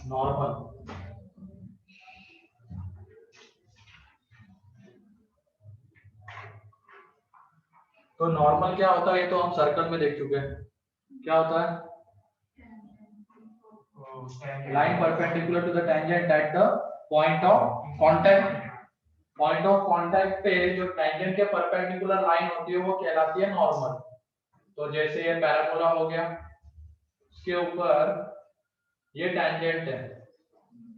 Normal. तो normal क्या होता है, ये तो हम सर्कल में देख चुके हैं। क्या होता है? Line perpendicular to the tangent at the point of contact. Point of contact पे जो टेंजेंट के परपेंडिकुलर लाइन होती है वो कहलाती है नॉर्मल। तो जैसे ये पैराबोला हो गया, उसके ऊपर ये टेंजेंट है,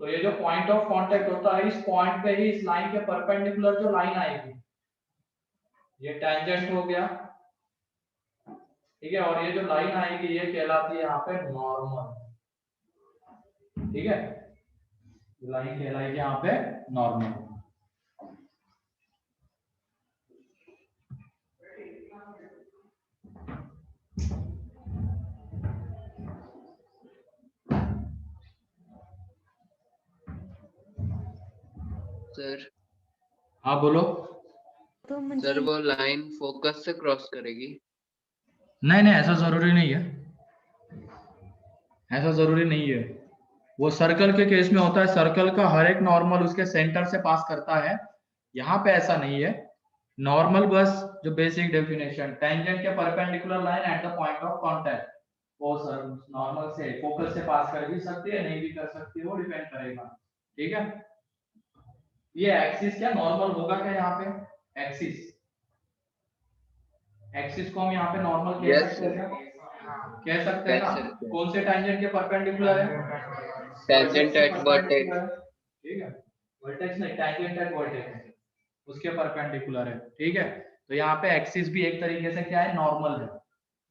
तो ये जो पॉइंट ऑफ कांटेक्ट होता है, इस पॉइंट पे ही इस लाइन के परपेंडिकुलर जो लाइन आएगी, ये टेंजेंट हो गया, ठीक है। और ये जो लाइन आएगी ये कहलाती है यहाँ पे नॉर्मल, ठीक है। लाइन कहलाएगी यहाँ पे नॉर्मल। सर। हाँ बोलो। तो मुझे सर वो लाइन फोकस से क्रॉस करेगी? नहीं नहीं, ऐसा जरूरी नहीं है, ऐसा जरूरी नहीं है। वो सर्कल के केस में होता है, सर्कल का हर एक नॉर्मल उसके सेंटर से पास करता है। यहाँ पे ऐसा नहीं है। नॉर्मल बस जो बेसिक डेफिनेशन, टेंजेंट के perpendicular line at the point of contact, वो सर नॉर्मल से फोकस से पास कर भी सकती है, नहीं भी कर सकती है, वो डिपेंड करेगा, ठीक है। ये एक्सिस क्या नॉर्मल होगा क्या यहाँ पे? एक्सिस, एक्सिस को हम यहाँ पे नॉर्मल कह Yes, सकते हैं क्या? कह सकते हैं कह ना। सकते हैं। कौन से टेंजेंट के परपेंडिकुलर है? Tangent at vertex. ठीक है, वर्टेक्स नहीं, टेंजेंट एट वर्टेक्स उसके परपेंडिकुलर है, ठीक है। तो यहाँ पे एक्सिस भी एक तरीके से क्या है, नॉर्मल है।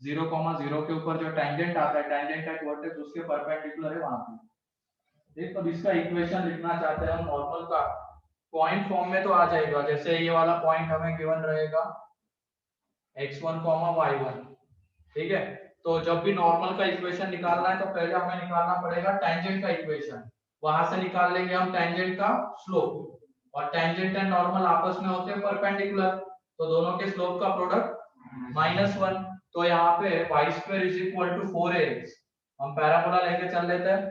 0,0 के ऊपर जो टेंजेंट आता है, टेंजेंट एट वर्टेक्स उसके परपेंडिकुलर है वहां पे। ठीक, तो इसका इक्वेशन लिखना चाहते हैं हम नॉर्मल का, पॉइंट फॉर्म में तो आ जाएगा। जैसे ये वाला पॉइंट हमें गिवन रहेगा x1, y1, ठीक है। तो जब भी नॉर्मल का इक्वेशन निकालना है तो पहले हमें निकालना पड़ेगा टेंजेंट का इक्वेशन, वहां से निकाल लेंगे हम टेंजेंट का स्लोप, और टेंजेंट एंड नॉर्मल आपस में होते हैं परपेंडिकुलर, तो दोनों के स्लोप का प्रोडक्ट -1। तो यहाँ पे y² = 4ax, हम पैराबोला लेके चल लेते हैं,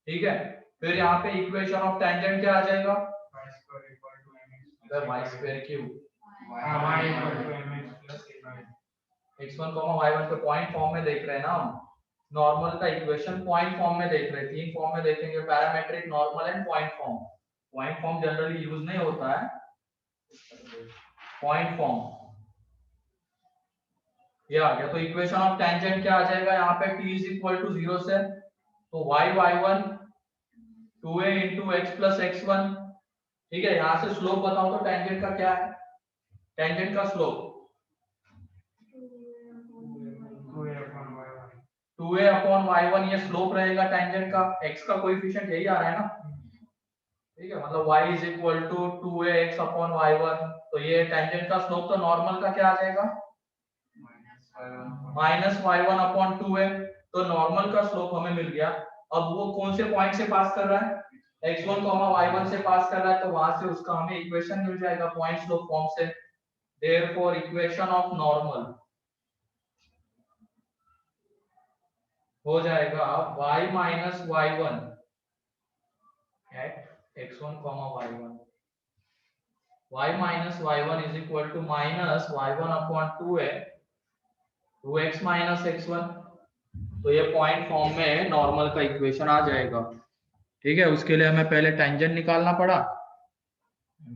ठीक है। फिर यहाँ पे इक्वेशन ऑफ टेंजेंट क्या आ जाएगा, y², x1, y1 पे पॉइंट फॉर्म में देख रहे हैं ना हम, नॉर्मल का इक्वेशन पॉइंट फॉर्म में देख रहे हैं। तीन फॉर्म में देखेंगे, parametric, normal and point form. Point form generally use नहीं होता है, पॉइंट फॉर्म ये आ गया। तो इक्वेशन ऑफ टेंजेंट क्या आ जाएगा यहाँ पे, t = 0 से, तो y1 2a × x + x1, ठीक है। यहाँ से स्लोप बताओ तो टेंजेंट का क्या है, टेंजेंट का स्लोप 2a/y1, ये स्लोप रहेगा टेंजेंट का, x का कोएफिशिएंट यही आ रहा है ना, ठीक है। मतलब y = 2ax/y1, तो ये टेंजेंट का स्लोप, तो नॉर्मल का क्या आ जाएगा, -y1/2a। तो नॉर्मल का स्लोप हमें मिल गया। अब वो कौन से पॉइंट से पास कर रहा है, x1, y1 से पास कर रहा है, तो वहां से उसका हमें इक्वेशन मिल जाएगा पॉइंट स्लोप फॉर्म से। देयरफॉर इक्वेशन ऑफ नॉर्मल हो जाएगा y - y1 at x1, y1, y - y1 = -y1/2a 2x - x1। तो ये पॉइंट फॉर्म में नॉर्मल का इक्वेशन आ जाएगा, ठीक है। उसके लिए हमें पहले टेंजेंट निकालना पड़ा,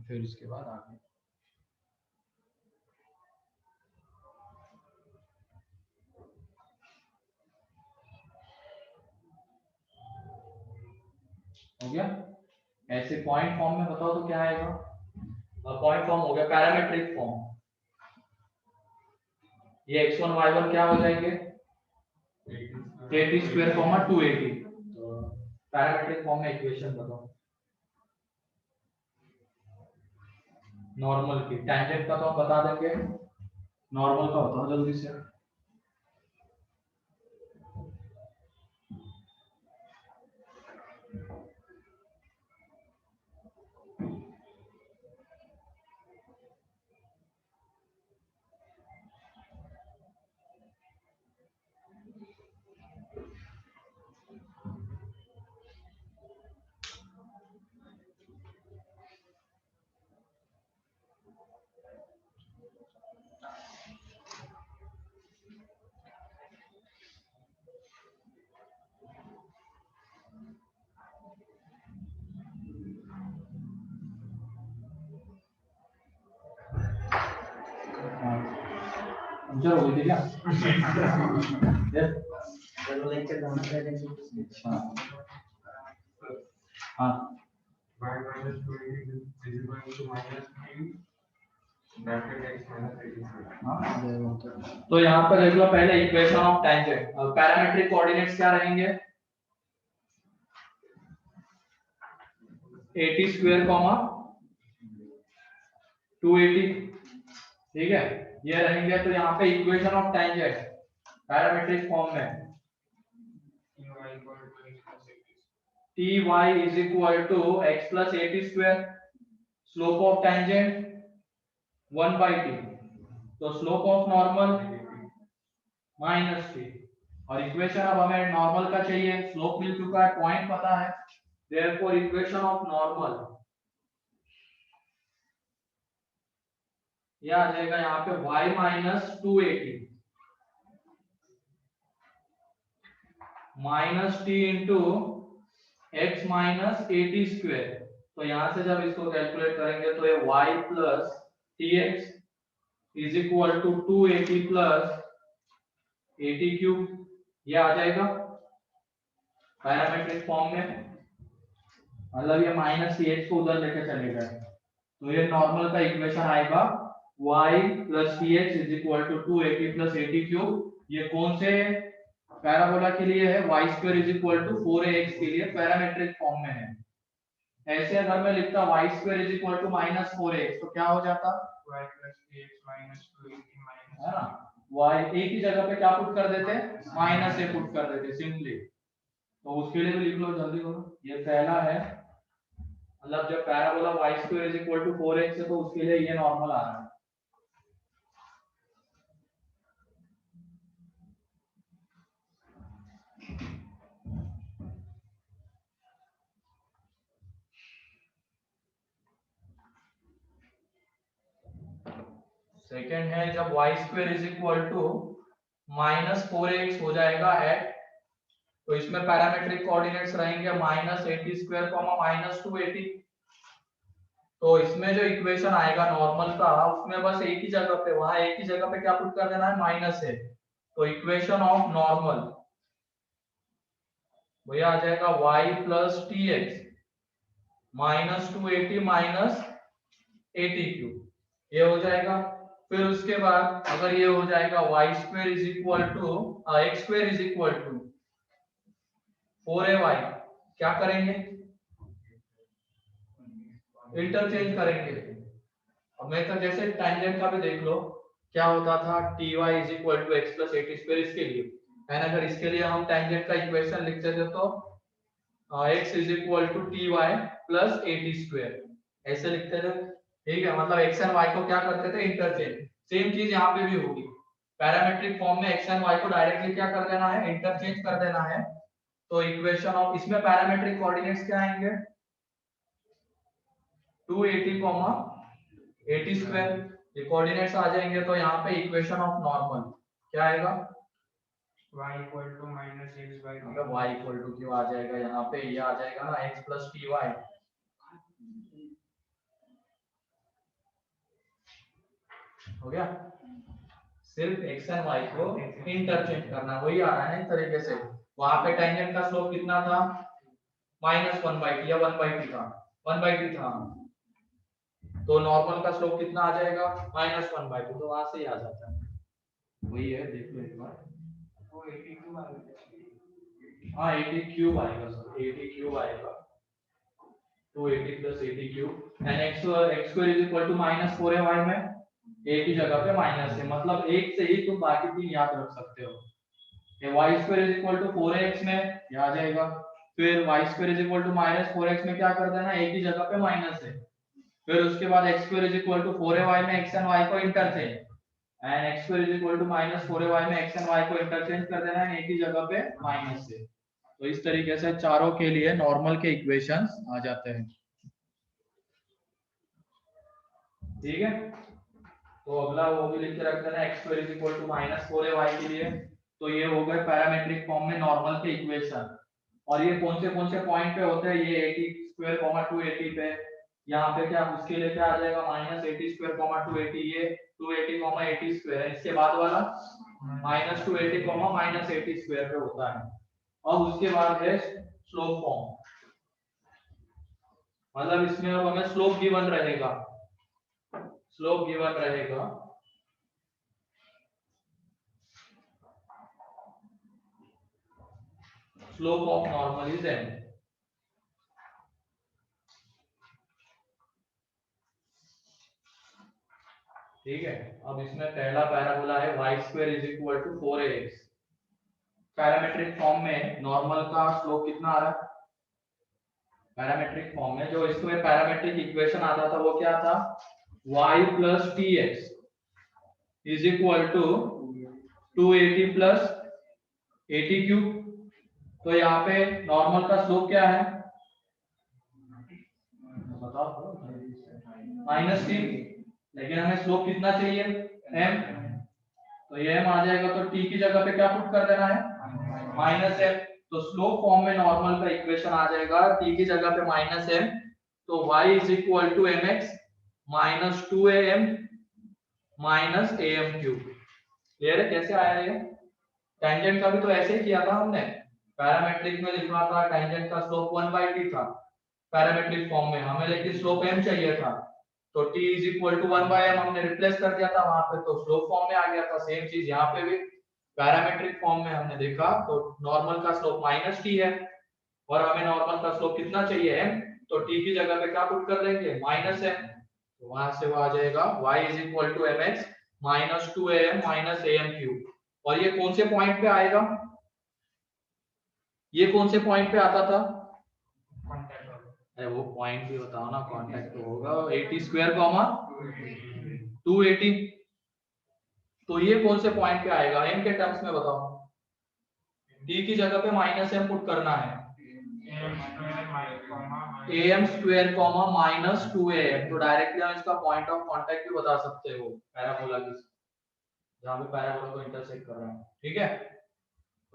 फिर उसके बाद आगे। हो गया। ऐसे पॉइंट फॉर्म में बताओ तो क्या आएगा, पॉइंट फॉर्म हो गया पैरामेट्रिक फॉर्म। ये x1, y1 क्या हो जाएंगे, 80², 280। पैरामेट्रिक फॉर्म में इक्वेशन बताओ नॉर्मल की। टेंजेंट का तो हम बता देंगे, नॉर्मल का बताओ जल्दी से। पंचर हो गई थी क्या? हाँ तो यहाँ पर देख लो पहले equation of tangent. Parametric coordinates क्या रहेंगे? 80 स्क्वायर कॉमा 280, ठीक है, ये रहेंगे। तो यहाँ पे equation of tangent parametric form में ty is equal to x plus 80 square, slope of tangent 1 by t, तो slope of normal minus t, और इक्वेशन अब हमें नॉर्मल का चाहिए, स्लोप मिल चुका है, पॉइंट पता है, देयरफॉर इक्वेशन ऑफ नॉर्मल ये आ जाएगा यहाँ पे y minus 280 minus t into x minus 80 square. तो यहां से जब इसको कैलकुलेट करेंगे तो ये y plus tx is equal to 280 plus 80 cube, ये आ जाएगा पैरामेट्रिक फॉर्म में। मतलब ये माइनस tx को उधर लेके चलेगा, तो ये नॉर्मल का इक्वेशन आएगा y plus tx is equal to 280 plus 80 cube. ये कौन से पैराबोला के लिए है? y square is equal to 4ax के लिए पैरामेट्रिक फॉर्म में है। ऐसे अगर मैं लिखता y square is equal to minus 4ax तो क्या हो जाता? y plus ax minus 280 minus, है ना, y एक ही जगह पे क्या पुट कर देते? माइनस a पुट कर देते सिंपली। तो उसके लिए भी लिख लो, जल्दी करो। ये पहला है, मतलब जब parabola y square is equal to 4ax है तो उसके लिए ये नॉर्मल आ रहा है। सेकेंड है जब y square is equal to minus 4ax हो जाएगा एट, तो इसमें पैरामेट्रिक कोऑर्डिनेट्स रहेंगे माइनस 80 स्क्वायर कॉमा माइनस 280। तो इसमें जो इक्वेशन आएगा नॉर्मल का, उसमें बस एक ही जगह पे, वहां एक ही जगह पे क्या पुट कर देना है? माइनस है। तो इक्वेशन ऑफ नॉर्मल वही आ जाएगा y plus tx minus 280 minus 80 cube, ये हो जाएगा। फिर उसके बाद अगर ये हो जाएगा y square is equal to x square is equal to 4ay, क्या करेंगे? इंटरचेंज करेंगे। अब मैं तो जैसे टेंजेंट का भी देख लो, क्या होता था? ty is equal to x plus 80 square इसके लिए, एंड अगर इसके लिए हम टेंजेंट का इक्वेशन लिखते थे तो x is equal to ty plus 80 square ऐसे लिखते थे, ठीक है। मतलब x एंड y को क्या करते थे? इंटरचेंज। सेम चीज यहाँ पे भी होगी, पैरामेट्रिक फॉर्म में x एंड y को डायरेक्टली क्या कर देना है? इंटरचेंज कर देना है। तो इक्वेशन ऑफ, इसमें पैरामेट्रिक कोऑर्डिनेट्स क्या आएंगे? 280 कॉमा 80 स्क्वायर, ये कोऑर्डिनेट्स आ जाएंगे। तो यहाँ पे इक्वेशन ऑफ नॉर्मल क्या आएगा? y equal to minus x by, मतलब y इक्वल टू क्यों आ जाएगा यहाँ पे? ये आ जाएगा ना x प्लस ty, हो गया। सिर्फ x एंड y को इंटरचेंज करना, वही आ रहा है इस तरीके से। वहां पे टेंजेंट का स्लोप कितना था? माइनस 1/t या 1/t था, 1/t था, तो नॉर्मल का स्लोप कितना आ जाएगा? माइनस 1/2, तो वहां से ही आ जाता है। वही है, देख लो एक बार। तो 80 क्यूब आएगा, हाँ 80 क्यूब आएगा सर, 80 क्यूब आएगा, 280 plus 80 cube, and x square is equal to minus 4ay में एक ही जगह पे माइनस है, मतलब एक से ही तुम बाकी तीन याद रख सकते हो। ये y square is equal to 4x में ये आ जाएगा, फिर y square is equal to minus 4x में क्या कर देना? एक ही जगह पे माइनस है। फिर उसके बाद x square is equal to 4ay में x एंड y को interchange, and x square is equal to minus 4ay में x एंड y को इंटरचेंज कर देना है, एक ही जगह पे माइनस है। तो इस तरीके से चारों के लिए नॉर्मल के इक्वेशंस आ जाते हैं, ठीक है। तो अगला वो भी लिख के रख देना x square is equal to minus 4ay के लिए। तो ये हो गए पैरामेट्रिक फॉर्म में नॉर्मल के इक्वेशन। और ये कौन से पॉइंट पे होते हैं? ये 80 स्क्वायर कॉमा 280 पे, यहाँ पे क्या उसके लिए क्या आ जाएगा? माइनस 80 स्क्वायर कॉमा 280, ये 280 कॉमा 80 स्क्वायर है, इसके बाद वाला माइनस 280 कॉमा माइनस 80 स्क्वायर पे होता है। अब उसके बाद है स्लोप फॉर्म, मतलब इसमें अब हमें स्लोप गिवन रहेगा, स्लोप गिवन रहेगा slope of normal is m। ठीक है, अब इसमें पहला पैराबोला है y square is equal to 4ax। Parametric form में नॉर्मल का स्लोप कितना आ रहा है? पैरामेट्रिक फॉर्म में जो इसमें पैरामेट्रिक इक्वेशन आता था वो क्या था? y plus tx is equal to 280 plus 80 cube. तो यहाँ पे नॉर्मल का स्लोप क्या है? बताओ, माइनस टी, लेकिन हमें स्लोप कितना चाहिए? m। तो ये m आ जाएगा, तो t की जगह पे क्या पुट कर देना है? Minus m। तो स्लोप फॉर्म में नॉर्मल का इक्वेशन आ जाएगा t की जगह पे माइनस m, तो y is equal to mx minus 2am minus am cube. Clear है कैसे आया ये? टेंजेंट का भी तो ऐसे ही किया था हमने, पैरामेट्रिक में लिखा था टेंजेंट का स्लोप 1/t था पैरामेट्रिक फॉर्म में, हमें लेकिन स्लोप m चाहिए था, तो t is equal to 1/m हमने रिप्लेस कर दिया था वहां पे, तो स्लोप फॉर्म में आ गया था। सेम चीज यहाँ पे भी पैरामेट्रिक फॉर्म में हमने देखा तो नॉर्मल का स्लोप माइनस टी है और हमें नॉर्मल का स्लोप कितना चाहिए? m। तो t की जगह पे क्या पुट कर देंगे? Minus m। तो वहां से वो आ जाएगा y is equal to mx minus 2am minus am cube. और ये कौन से पॉइंट पे आएगा? ये कौन से पॉइंट पे आता था? अरे वो पॉइंट भी बताओ ना, कांटेक्ट तो होगा 80 स्क्वायर कॉमा 280। तो ये कौन से पॉइंट पे आएगा m के टर्म्स में बताओ? d की जगह पे माइनस m पुट करना है, am square comma minus 2am। तो डायरेक्टली हम इसका पॉइंट ऑफ कांटेक्ट भी बता सकते हो पैराबोला की, जहां पे पैराबोला को इंटरसेक्ट कर रहा है। ठीक है,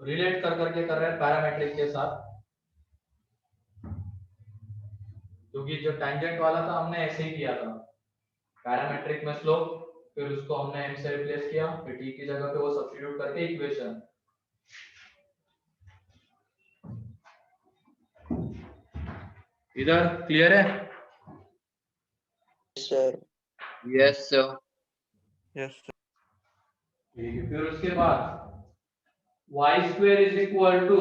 रिलेट कर करके कर रहे हैं पैरामेट्रिक के साथ, क्योंकि जो टेंजेंट वाला था हमने ऐसे ही किया था पैरामेट्रिक में स्लोप, फिर उसको हमने m से रिप्लेस किया, फिर t की जगह पे वो सब्स्टिट्यूट करके इक्वेशन। इधर क्लियर है? सर यस सर यस ठीक है, फिर उसके बाद y square is equal to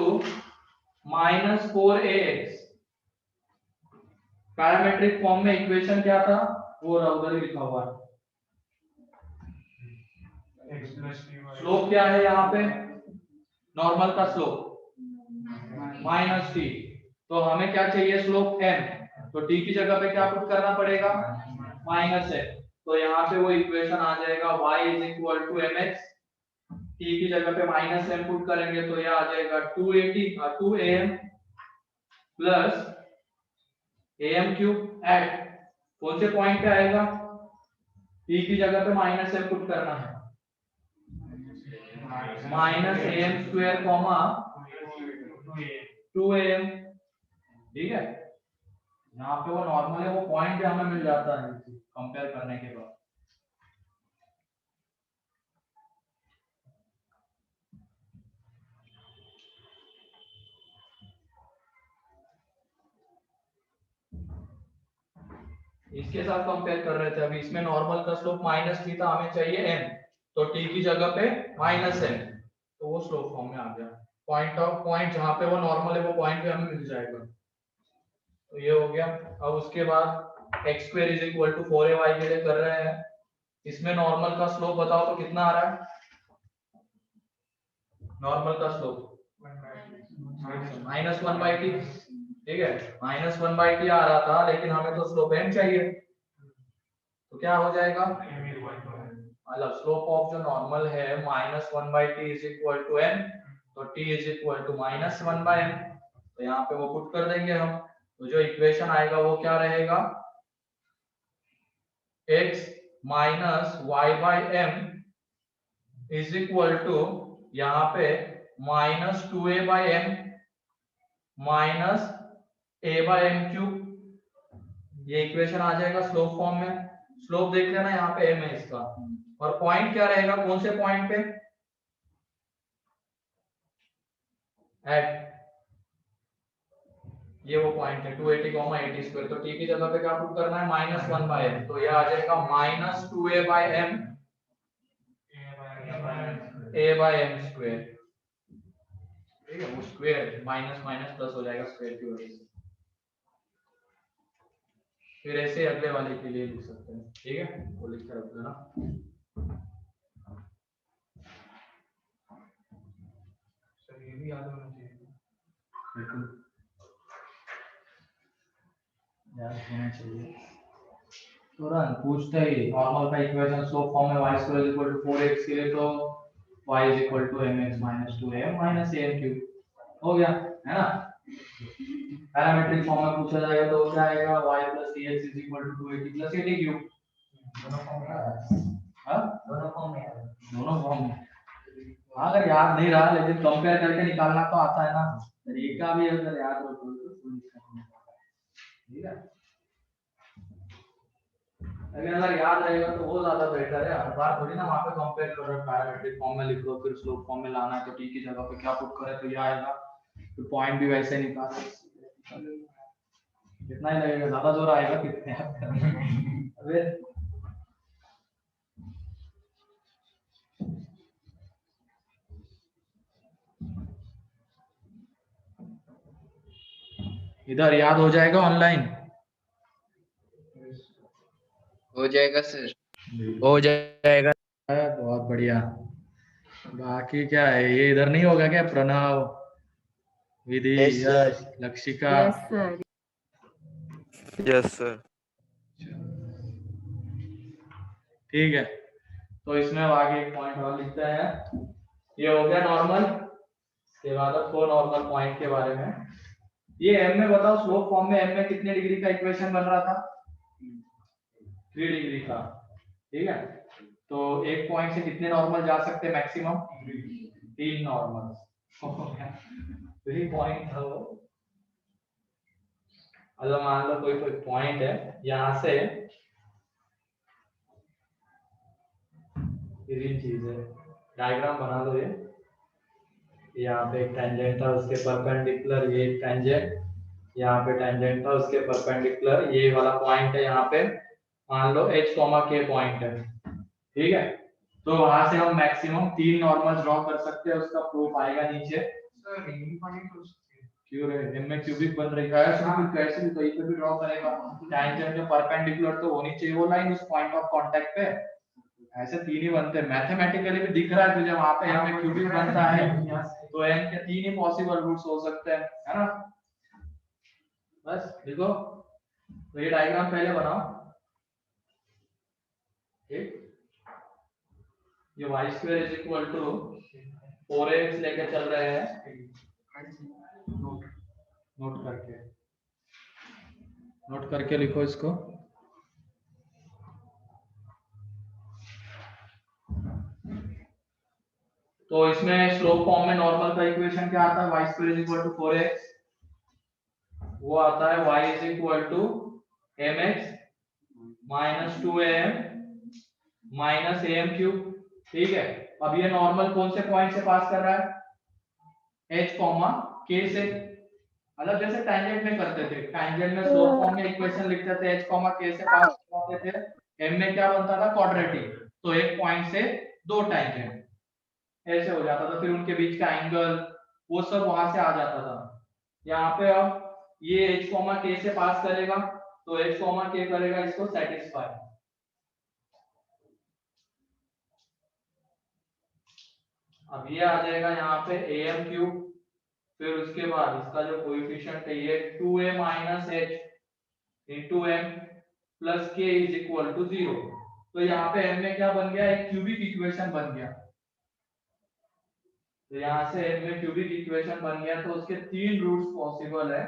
minus 4ax। Parametric form में इक्वेशन क्या था? वो उधर ही लिखा हुआ है। स्लोप क्या है यहाँ पे? नॉर्मल का स्लोप माइनस टी, तो हमें क्या चाहिए? Slope m। तो t की जगह पे क्या पुट करना पड़ेगा? Minus m। तो यहाँ पे वो इक्वेशन आ जाएगा y is equal to mx, t की जगह पे माइनस m पुट करेंगे तो ये आ जाएगा 2am plus am cube eight कौन से पॉइंट पे आएगा? t की जगह पे माइनस m पुट करना है, minus am square comma 2am। ठीक है, यहाँ पे वो नॉर्मल है, वो पॉइंट हमें मिल जाता है कंपेयर करने के बाद। इसके साथ कंपेयर कर रहे थे अभी, इसमें नॉर्मल का स्लोप माइनस थी था, हमें चाहिए m, तो t की जगह पे माइनस m, तो वो स्लोप फॉर्म में आ गया। पॉइंट ऑफ पॉइंट जहां पे वो नॉर्मल है वो पॉइंट पे हमें मिल जाएगा। तो ये हो गया। अब उसके बाद x square is equal to 4ay के लिए कर रहे हैं, इसमें नॉर्मल का स्लोप बताओ तो कितना आ रहा है? नॉर्मल का स्लोप माइनस 1/t। ठीक है, माइनस 1/t आ रहा था, लेकिन हमें तो स्लोप m चाहिए, तो क्या हो जाएगा? मतलब स्लोप ऑफ जो नॉर्मल है minus 1/t is equal to m, तो t is equal to minus 1/m। तो यहाँ पे वो पुट कर देंगे हम, तो जो इक्वेशन आएगा वो क्या रहेगा? x minus y/m is equal to यहाँ पे minus 2a/m minus a/m cube. ये इक्वेशन आ जाएगा स्लोप फॉर्म में। स्लोप देख लेना, यहाँ पे m है इसका, और पॉइंट क्या रहेगा, कौन से पॉइंट पे, एट, ये वो पॉइंट है 280, 80 स्क्वायर। तो टी की जगह पे क्या पुट करना है, -1/m, तो ये आ जाएगा -2a/m a/m स्क्वायर। ठीक है, वो स्क्वायर माइनस माइनस प्लस हो जाएगा स्क्वायर की वजह से। फिर ऐसे अगले वाले के लिए लिख सकते हैं। ठीक है, वो लिख कर रख देना। सर ये भी याद होना चाहिए, याद होना चाहिए। तुरंत पूछते ही नॉर्मल का इक्वेशन स्लोप फॉर्म में y square equal to 4x के लिए तो y is equal to mx minus 2am minus am cube हो गया, है ना। पैरामीट्रिक फॉर्म में पूछा जाएगा तो क्या आएगा, y plus dx is equal to 280 plus 80 cube. दोनों फॉर्म में, हां दोनों फॉर्म में, दोनों फॉर्म में। अगर याद नहीं रहा लेकिन कंपेयर करके निकालना तो आता है ना, तरीका भी अगर याद हो तो कोई दिक्कत नहीं। ठीक है, अगर याद रहेगा तो वो ज्यादा बेटर है। हर बार थोड़ी ना वहां पे कंपेयर कर रहे हो, पैरामीट्रिक फॉर्म में लिख लो फिर स्लोप फॉर्म में लाना है तो टी की जगह पे क्या पुट करें तो ये आएगा, तो पॉइंट भी वैसे निकाल कितना ही लगेगा, ज्यादा जोर आएगा कितने याद करने। अबे इधर याद हो जाएगा ऑनलाइन, हो जाएगा सर, हो जाएगा। बहुत बढ़िया। बाकी क्या है, ये इधर नहीं होगा क्या, Pranav, Vidhi, yes sir, Yash, Lakshika. Yes sir. Yes sir. ठीक है, तो इसमें आगे एक पॉइंट और लिखते हैं। ये हो गया नॉर्मल, इसके बाद अब फोर नॉर्मल पॉइंट के बारे में। ये m में बताओ, स्लोप फॉर्म में m में कितने डिग्री का इक्वेशन बन रहा था, 3 डिग्री का। ठीक है, तो एक पॉइंट से कितने नॉर्मल जा सकते हैं मैक्सिमम, 3 नॉर्मल। 3 पॉइंट था वो। अगर मान लो कोई पॉइंट है यहां से, ये चीज है, डायग्राम बना लो। ये यहाँ पे एक टेंजेंट था उसके परपेंडिकुलर, ये एक टेंजेंट, यहाँ पे टेंजेंट था उसके परपेंडिकुलर, ये वाला पॉइंट है यहाँ पे, मान लो h, k पॉइंट है। ठीक है, तो वहां से हम मैक्सिमम 3 नॉर्मल ड्रॉ कर सकते हैं, उसका प्रूफ आएगा नीचे। सर ये पॉइंट क्यों रे, m में क्यूबिक बन रही है, फिर कैसे भी कहीं पे भी ड्रॉ करेगा, टेंजेंट जो परपेंडिकुलर तो होनी चाहिए वो लाइन उस पॉइंट ऑफ कांटेक्ट पे। ऐसे 3 ही बनते हैं, मैथमेटिकली भी दिख रहा है तुझे वहां पे m में क्यूबिक बनता है, तो m के 3 ही पॉसिबल रूट्स हो सकते हैं, है ना। बस देखो, तो ये डायग्राम पहले बनाओ। ठीक, ये y square is equal to 4x लेके चल रहे हैं, नोट करके लिखो इसको। तो इसमें स्लोप फॉर्म में नॉर्मल का इक्वेशन क्या आता है, y square is equal to 4x, वो आता है y is equal to mx minus 2am minus am cube. ठीक है, अब ये नॉर्मल कौन से पॉइंट से पास कर रहा है, h, k से। मतलब जैसे टैंजेंट में करते थे, टैंजेंट में स्लोप फॉर्म में इक्वेशन लिखते थे, h, k से पास करते थे, m में क्या बनता था, क्वाड्रेटिक, तो एक पॉइंट से 2 टैंजेंट ऐसे हो जाता था, फिर उनके बीच का एंगल वो सब वहां से आ जाता था। यहाँ पे अब ये h, k से पास करेगा तो h, k करेगा इसको सेटिस्फाई। अब ये आ जाएगा यहाँ पे am क्यूब, फिर उसके बाद इसका जो कोएफिशिएंट है ये 2a minus h into m plus k is equal to 0। तो यहाँ पे m में क्या बन गया, एक क्यूबिक इक्वेशन बन गया। तो यहाँ से m में क्यूबिक इक्वेशन बन गया, तो उसके 3 रूट्स पॉसिबल है,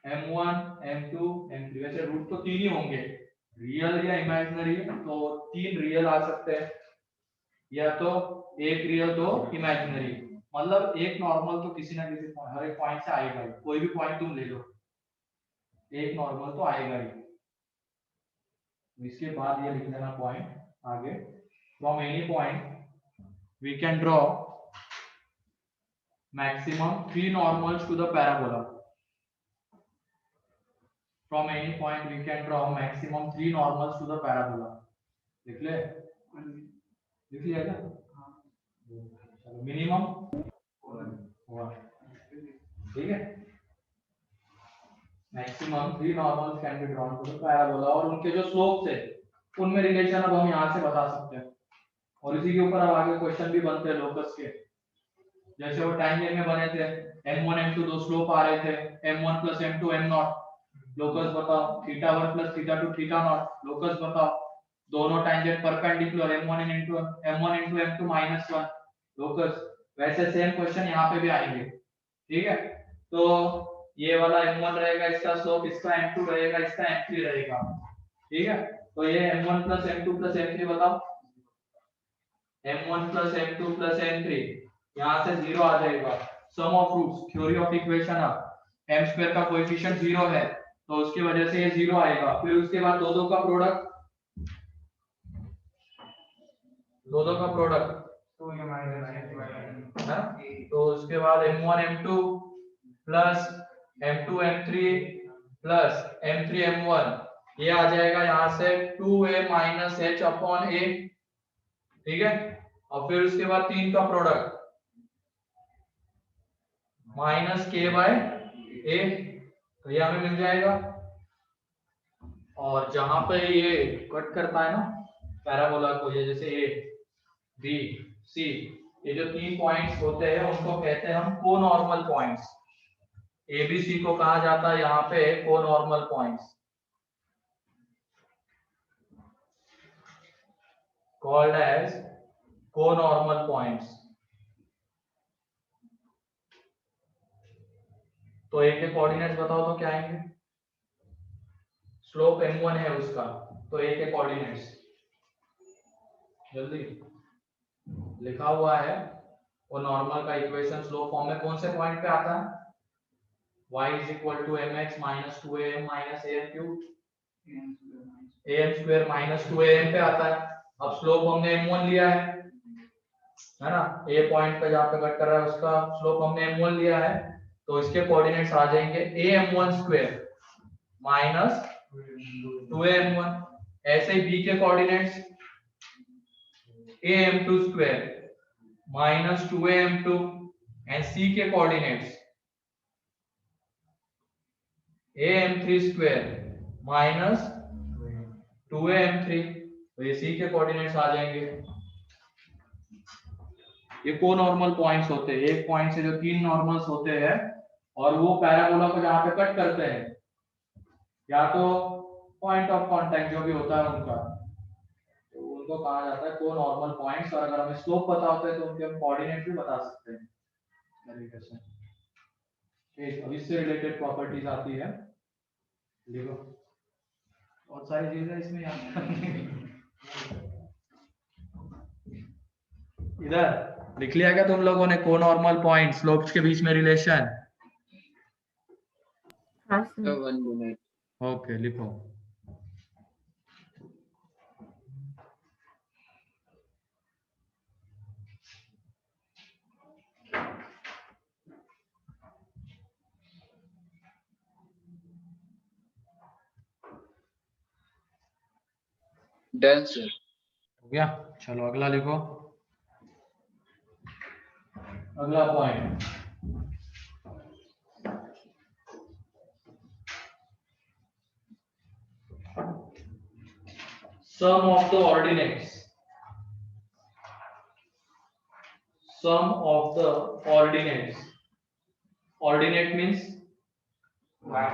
m1, m2, m3। वैसे रूट तो 3 ही होंगे, रियल या इमेजिनरी, तो 3 रियल आ सकते हैं, या तो एक रियल 2 इमेजिनरी। मतलब एक नॉर्मल तो किसी ना किसी पॉइंट, हर एक पॉइंट से आएगा ही, कोई भी पॉइंट तुम ले लो, एक नॉर्मल तो आएगा ही। इसके बाद ये लिख देना पॉइंट आगे। from any point we can draw maximum 3 normals to the parabola. From any point we can draw maximum 3 normals to the parabola. लिख ले, लिख लिया क्या? चलो मिनिमम 1, ठीक है. Maximum 3 normals can be drawn to the parabola, और उनके जो स्लोप्स है उनमें रिलेशन अब हम यहाँ से बता सकते हैं. और इसी के ऊपर अब आगे क्वेश्चन भी बनते हैं लोकस के, जैसे वो टैंजेंट में बने थे. m1 m2 दो स्लोप आ रहे थे, m1 plus m2 m0. Locus बताओ. θ1 plus θ2 θ0. लोकस बताओ. दोनों tangent perpendicular m1 into m2 -1. Locus. वैसे सेम क्वेश्चन यहाँ पे भी आएंगे, ठीक है. तो ये वाला m1 रहेगा, इसका स्लोप, इसका m2 रहेगा, इसका m3 रहेगा, ठीक है. तो ये m1 plus m2 plus m3 बताओ. m1 plus m2 plus m3 यहाँ से 0 आ जाएगा. Sum of roots, theory of equation. अब m स्क्वायर का कोएफिशिएंट 0 है तो उसकी वजह से ये 0 आएगा. फिर उसके बाद दो का प्रोडक्ट, दो का प्रोडक्ट तो ये है. तो उसके बाद m1 m2 plus m2 m3 plus m3 m1 ये आ जाएगा यहाँ से 2a minus h upon a, ठीक है. और फिर उसके बाद 3 का product minus k by a, तो ये हमें मिल जाएगा. और जहां पे ये कट करता है ना पैराबोला को, ये जैसे a b c, ये जो 3 पॉइंट्स होते हैं उनको कहते हैं हम कोनॉर्मल पॉइंट्स. a b c को कहा जाता है यहाँ पे कोनॉर्मल पॉइंट्स, called as कोनॉर्मल पॉइंट्स. तो एक के कोऑर्डिनेट्स बताओ तो क्या आएंगे. स्लोप m1 है उसका, तो एक के कोऑर्डिनेट्स जल्दी लिखा हुआ है. वो नॉर्मल का इक्वेशन स्लोप फॉर्म में कौन से पॉइंट पे आता है. y is equal to mx minus 2am minus am cube, am square minus 2am पे आता है. अब स्लोप हमने m1 लिया है ना. a पॉइंट पे जहाँ पे कट कर रहा है उसका स्लोप हमने m1 लिया है, तो इसके कोऑर्डिनेट्स आ जाएंगे am1 स्क्वायर माइनस 2am1. ऐसे ही b के coordinates am2 square minus 2am2, and c के coordinates am3 square minus 2am3. तो ये c के कोऑर्डिनेट्स आ जाएंगे. ये कोनॉर्मल पॉइंट्स होते हैं. एक पॉइंट से जो 3 नॉर्मल्स होते हैं और वो पैराबोला को जहां पे कट करते हैं, या तो पॉइंट ऑफ कांटेक्ट जो भी होता है उनका, तो उनको कहा जाता है कोनॉर्मल पॉइंट्स. और अगर हमें स्लोप पता होता है तो उनके हम कोऑर्डिनेट भी बता सकते हैं तरीके से. ठीक, अब इससे रिलेटेड प्रॉपर्टीज आती है. देखो बहुत सारी चीजें इसमें याद करनी. इधर लिख लिया क्या तुम लोगों ने कोनॉर्मल पॉइंट स्लोप्स के बीच में रिलेशन. ओके लिखो. Done sir. हो गया. चलो अगला लिखो. अगला point sum of the ordinates. Sum of the ordinates. Ordinate means y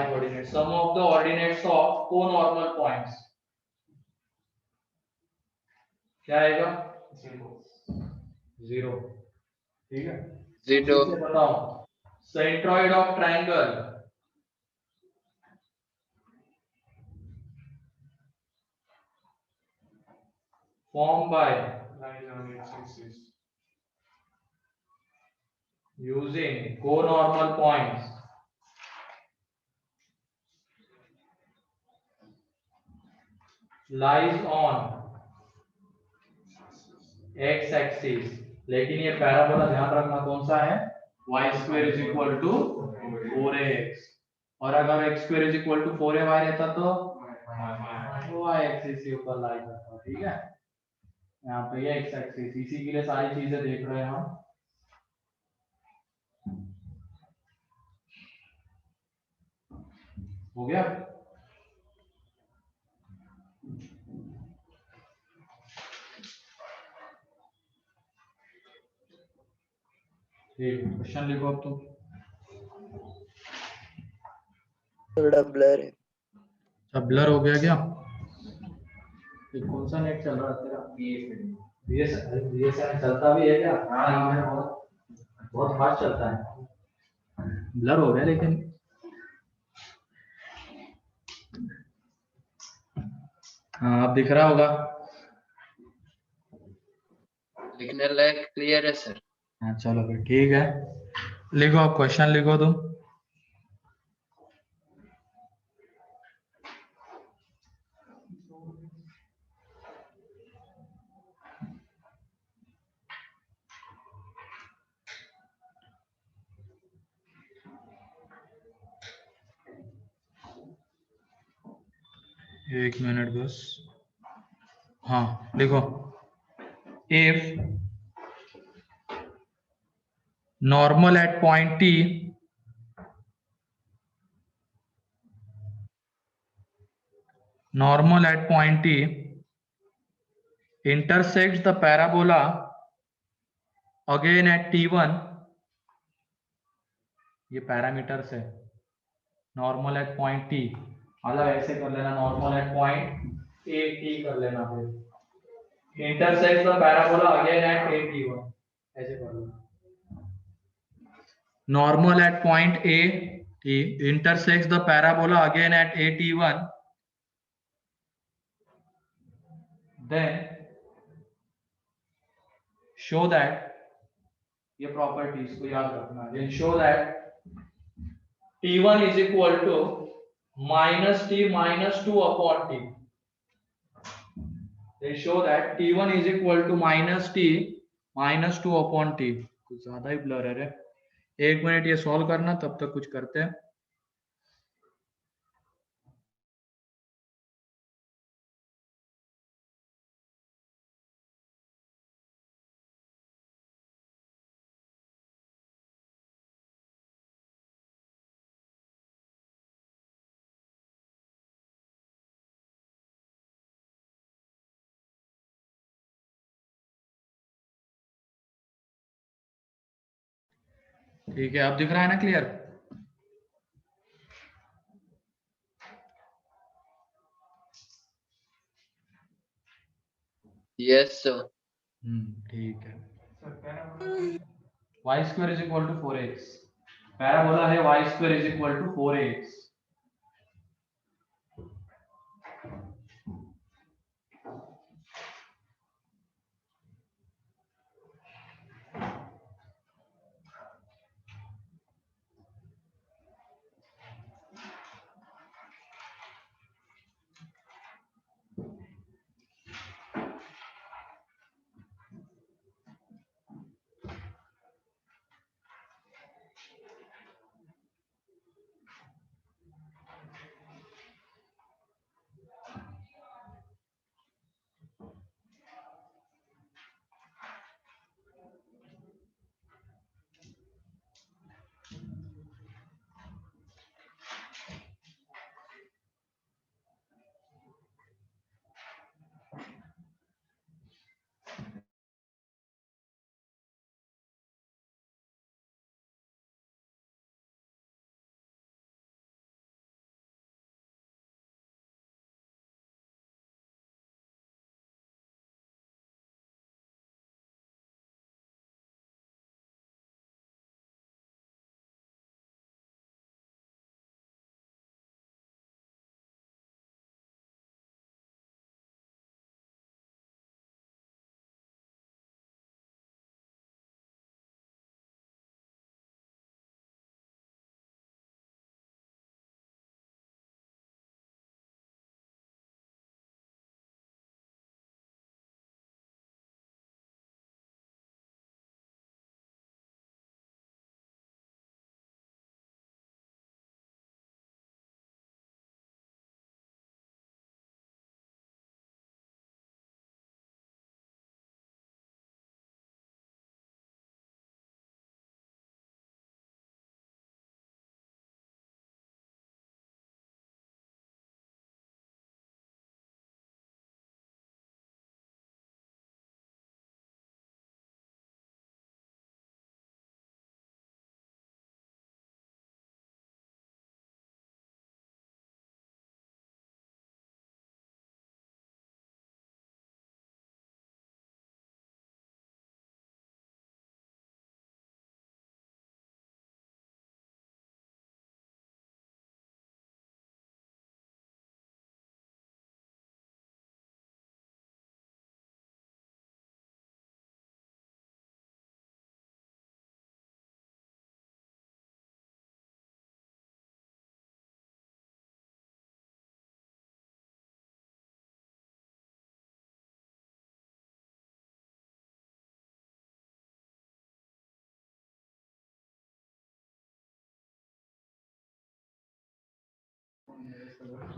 coordinate. Sum of the ordinates of conormal points. क्या आएगा. 0. ठीक है. 0. बताओ. Centroid of triangle formed by using conormal points lies on x axis, लेकिन ये parabola ध्यान रखना कौन सा है, y square is equal to 4x, और अगर x square is equal to 4ay रहता तो वाई एक्सिस के ऊपर लाई करता, ठीक है। यहाँ पे ये एक्स एक्सिस, इसी के लिए सारी चीजें देख रहे हैं हम। हो गया। ठीक, क्वेश्चन लिखो अब तुम। थोड़ा ब्लर है। अब ब्लर हो गया क्या? ये कौन सा नेट चल रहा है तेरा? बीएसएनएल चलता भी है क्या? हाँ, बहुत फास्ट चलता है। ब्लर हो गया लेकिन। हाँ, अब दिख रहा होगा। लिखने लायक क्लियर है सर। हाँ चलो फिर ठीक है, लिखो अब क्वेश्चन लिखो तुम। एक मिनट बस। हाँ लिखो, if normal at point T intersects the parabola again at t1, ये पैरामीटर्स है, नॉर्मल एट पॉइंट टी, मतलब ऐसे कर लेना, normal at point A T कर लेना, फिर intersect the parabola again at A T one, ऐसे कर लेना। Normal at point A T intersects the parabola again at A T one, then show that, ये प्रॉपर्टीज को याद रखना, then show that T1 is equal to minus T minus 2 upon T. They show that T1 is equal to minus T minus 2 upon T. कुछ ज्यादा ही blur है रे, एक minute ये सॉल्व करना, तब तक कुछ करते हैं। ठीक है, अब दिख रहा है ना क्लियर? Yes sir. ठीक है। y square is equal to 4x, parabola है y square is equal to 4x।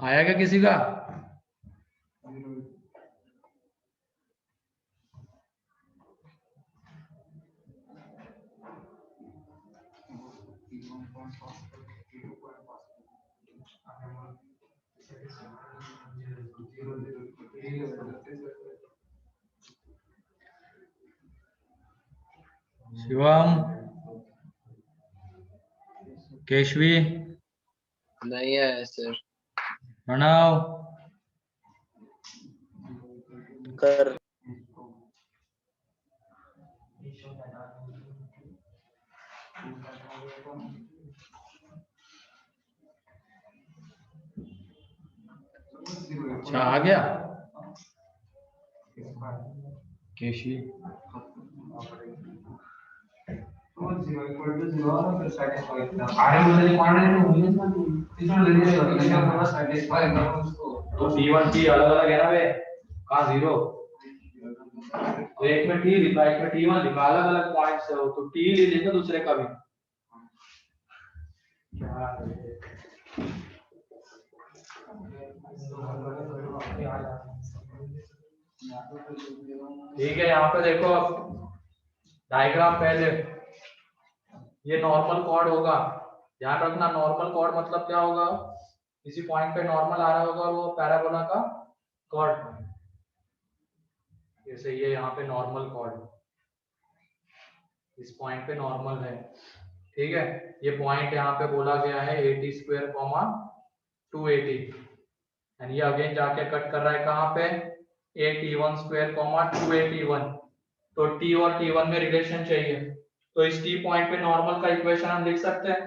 आया क्या किसी का? शिवम, केशवी, नहीं आया सर। प्रणव, कर अच्छा आ गया केशवी। तो T1 T अलग अलग है ना वे, कहाँ जीरो? तो एक में T लिखा, एक में T1 लिखा, अलग अलग पॉइंट्स है, तो T ले लेंगे दूसरे का भी। ठीक है, यहाँ पे देखो अब डायग्राम पहले, ये नॉर्मल कॉर्ड होगा, ध्यान रखना नॉर्मल कॉर्ड मतलब क्या होगा, किसी पॉइंट पे नॉर्मल आ रहा होगा वो पैराबोला का कॉर्ड, जैसे ये यहाँ पे नॉर्मल कॉर्ड, इस पॉइंट पे नॉर्मल है, ठीक है। ये पॉइंट यहाँ पे बोला गया है 80 स्क्वायर 280, एंड ये अगेन जाके कट कर रहा है कहाँ पे, 81 स्क्वायर 281, तो T और T1 में रिलेशन चाहिए, तो इस T पॉइंट पे नॉर्मल का इक्वेशन हम लिख सकते हैं,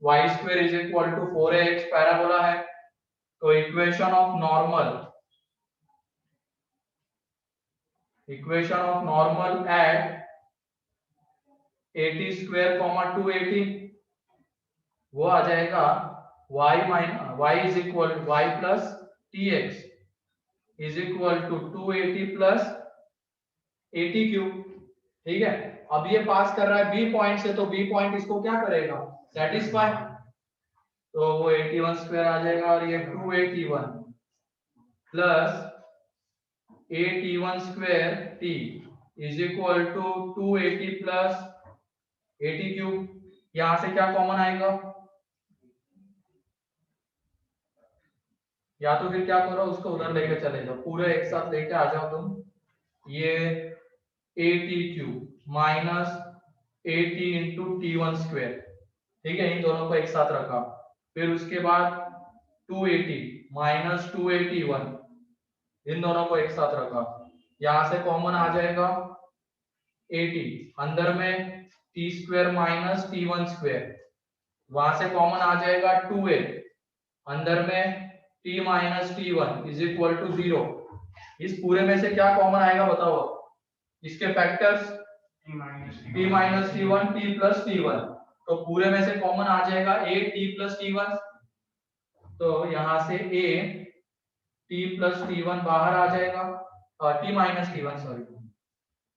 y square is equal to 4ax parabola है, तो equation of normal at 80 square 280 वो आ जाएगा y plus tx is equal to 280 plus 80 cube, ठीक है। अब ये पास कर रहा है बी पॉइंट से, तो बी पॉइंट इसको क्या करेगा, सेटिस्फाई, तो वो 81 स्क्वायर आ जाएगा, और ये 281 plus 81 square t is equal to 280 plus 80 cube, यहां से क्या कॉमन आएगा, या तो फिर क्या करो उसको उधर लेके चले जाओ, पूरे एक साथ लेके आ जाओ तुम, ये 80 cube minus 80 into T1 square, ठीक है, इन दोनों को एक साथ रखा, फिर उसके बाद 280 माइनस 281 इन दोनों को एक साथ रखा, यहां से कॉमन आ जाएगा 80, अंदर में t square minus T1 square, वहां से कॉमन आ जाएगा 2a, अंदर में t minus T1 is equal to 0, इस पूरे में से क्या कॉमन आएगा बताओ, इसके factors t minus T1 t plus T1, तो पूरे में से कॉमन आ जाएगा a t प्लस T1, तो यहां से a t प्लस T1 बाहर आ जाएगा, t minus T1 sorry,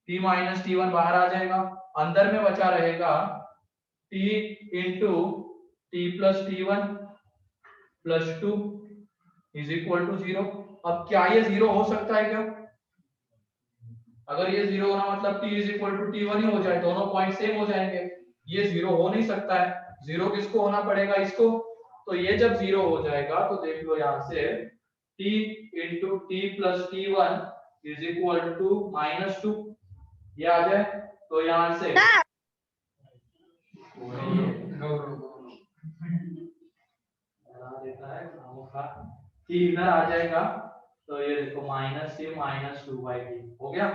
t minus T1 बाहर आ जाएगा, अंदर में बचा रहेगा t into t plus T1 plus 2 is equal to 0। अब क्या ये 0 हो सकता है क्या, अगर ये 0 होना मतलब t is equal to T1 ही हो जाए, दोनों पॉइंट सेम हो जाएंगे, ये 0 हो नहीं सकता है, 0 किसको होना पड़ेगा, इसको, तो ये जब 0 हो जाएगा तो देख लो यहाँ से t into t plus T1 is equal to -2, ये आ जाए, तो यहाँ से t इधर आ जाएगा, तो ये देखो -c -2/t हो गया।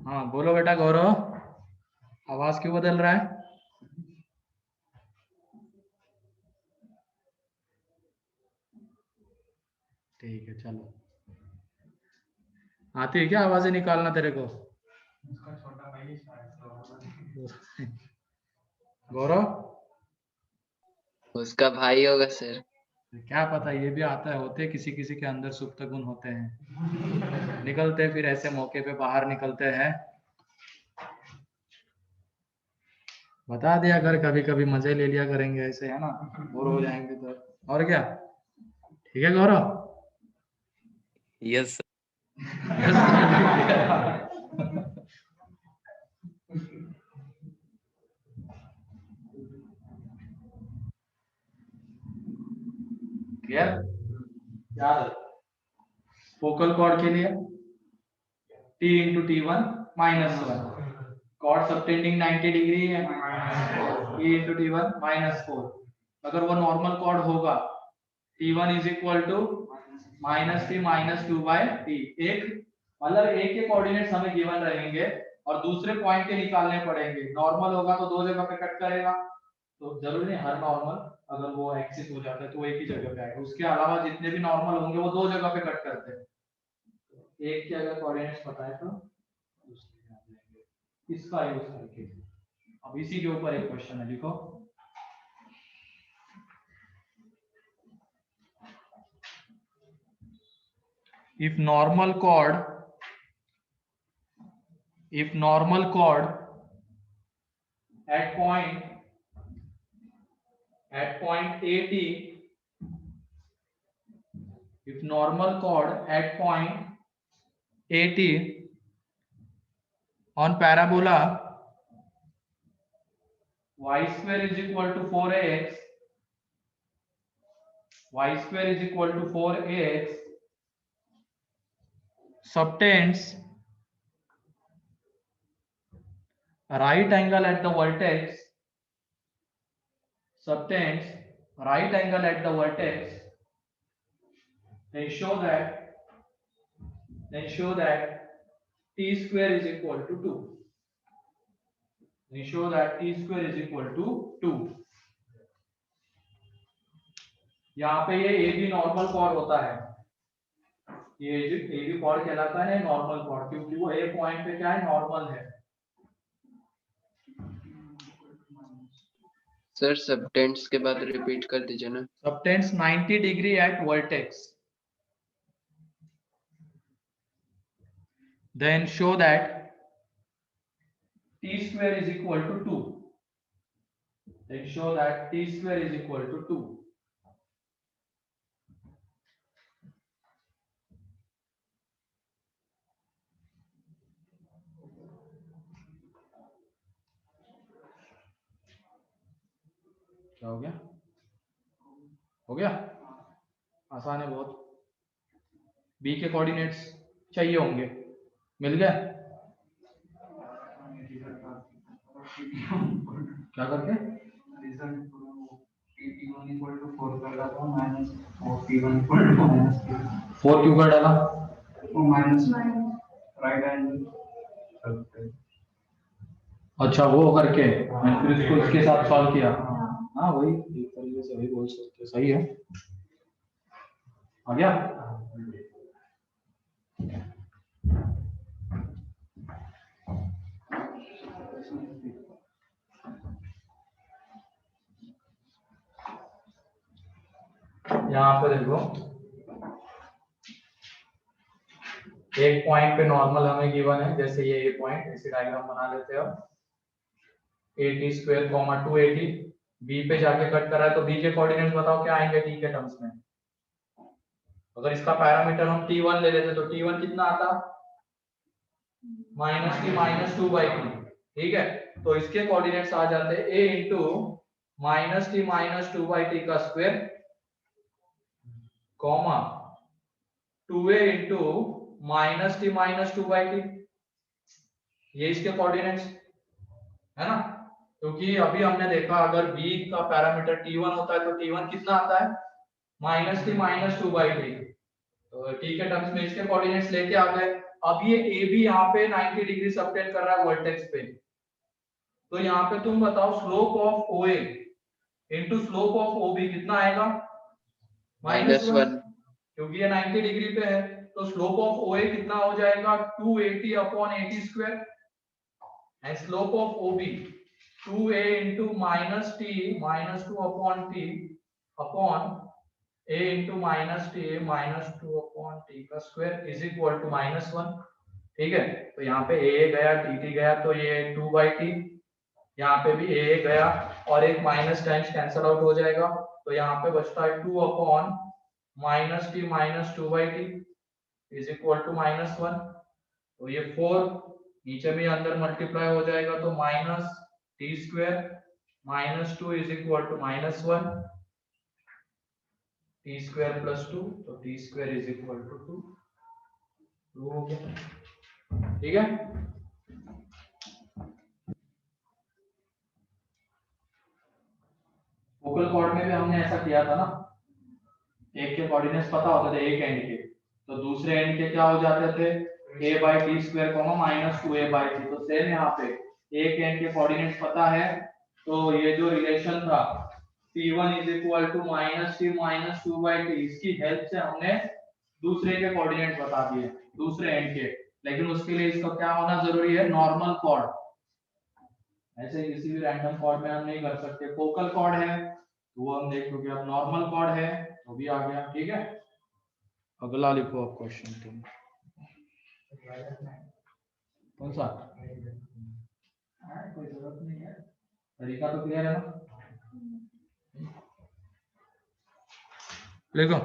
हाँ बोलो बेटा गौरव, आवाज क्यों बदल रहा है, ठीक है चलो, आती है क्या आवाजें निकालना तेरे को, गौरव, उसका भाई होगा सर। क्या पता, ये भी आता है, होते किसी किसी के अंदर सुप्त गुण होते हैं, निकलते फिर ऐसे मौके पे बाहर निकलते हैं। बता दिया कर, कभी कभी मजे ले लिया करेंगे ऐसे, है ना, बोर हो जाएंगे तो। और क्या, ठीक है गौरव? Yes sir. क्लियर? याद है फोकल कॉर्ड के लिए t into T one minus one, chord subtending 90 degree है, t into T one minus four. अगर वो नॉर्मल कॉर्ड होगा t1 is equal to minus T minus two by T. एक मतलब एक के कोऑर्डिनेट्स हमें गिवन रहेंगे और दूसरे पॉइंट के निकालने पड़ेंगे। नॉर्मल होगा तो दो जगह पे कट करेगा, तो जरूरी नहीं हर नॉर्मल अगर वो एक्सिस हो जाता है तो एक ही जगह पे आएगा। उसके अलावा जितने भी नॉर्मल होंगे वो दो जगह पे कट करते हैं। एक के अगर कोऑर्डिनेट्स पता है तो दूसरे के आप लेंगे, इसका यूज करके। अब इसी के ऊपर एक क्वेश्चन है, लिखो। if normal chord at point AT, if normal chord at point AT on parabola y square is equal to 4ax, y square is equal to 4ax subtends right angle at the vertex, subtends right angle at the vertex, then show that t square is equal to 2. Then show that t square is equal to 2. यहाँ पे ये A B normal cord होता है, ये A B cord कहलाता है normal cord, क्योंकि वो ए पॉइंट पे क्या है, नॉर्मल है। सर सबटेंड्स के बाद रिपीट कर दीजिए ना। Subtends 90 degree at vertex, then show that t square is equal to 2. Then show that t square is equal to 2. क्या हो गया? हो गया? आसान है बहुत। बी के कोऑर्डिनेट्स चाहिए होंगे, मिल गए? क्या करके? फोर क्यों कर डाला? अच्छा वो करके मैंने फिर इसको इसके साथ सॉल्व किया। हाँ वही एक तरीके से वही बोल सकते, सही है। आ गया? यहाँ पे देखो एक पॉइंट पे नॉर्मल हमें गिवन है, जैसे ये ए पॉइंट, ऐसे डायग्राम बना लेते हैं। AT square comma 2AT, B पे जाके कट कर रहा है तो बी के कोऑर्डिनेट्स बताओ क्या आएंगे टी के टर्म्स में। अगर इसका पैरामीटर हम t1 ले लेते तो t1 कितना आता, minus T minus two by T. ठीक है, तो इसके कोऑर्डिनेट्स आ जाते a into minus T minus two by T का square comma 2a into minus T minus two by T. ये इसके कोऑर्डिनेट्स है ना, क्योंकि अभी हमने देखा अगर b का पैरामीटर t1 होता है तो t1 कितना आता है, minus T minus two by T. तो टी के टर्म्स में इसके कोऑर्डिनेट्स लेके आ गए। अब ये ए बी यहाँ पे 90 डिग्री सबटेंड कर रहा है वर्टेक्स पे, तो यहाँ पे तुम बताओ slope of OA into slope of OB कितना आएगा, -1, क्योंकि ये 90 डिग्री पे है। तो स्लोप ऑफ OA कितना हो जाएगा, 280 upon 80 square, and slope of OB 2a into minus T minus two upon T upon a into minus T minus two upon T का स्क्वायर इज इक्वल टू -1। ठीक है, तो यहाँ पे a गया टी गया तो ये 2 बाई टी, यहाँ पे भी ए गया और एक माइनस टाइम्स कैंसल आउट हो जाएगा, तो यहाँ पे बचता है 2 upon minus T minus 2/t is equal to -1। तो ये 4 नीचे भी अंदर मल्टीप्लाई हो जाएगा, तो minus T square -2 is equal to -1 T square plus 2, तो T square is equal to 2 हो गया। ठीक है, फोकल कॉर्ड में भी हमने ऐसा किया था ना, एक के कोऑर्डिनेट्स पता होते थे एक एंड के, तो दूसरे एंड के क्या हो जाते थे a/t² -2a/t। तो सेम यहाँ पे एक एंड के कोऑर्डिनेट्स पता है, तो ये जो रिलेशन था t1 = -t - 2/t, इसकी हेल्प से हमने दूसरे के कोऑर्डिनेट्स बता दिए दूसरे एंड के। लेकिन उसके लिए इसका क्या होना जरूरी है, नॉर्मल कॉर्ड। ऐसे किसी भी रैंडम कॉर्ड में हम नहीं कर सकते। फोकल कॉर्ड है तो वो हम देख लोगे, अब नॉर्मल कॉर्ड है तो भी आ गया। ठीक है, अगला लिखो आप क्वेश्चन तुम कौन सा, कोई जरूरत नहीं है, तरीका तो क्लियर है ना। देखो,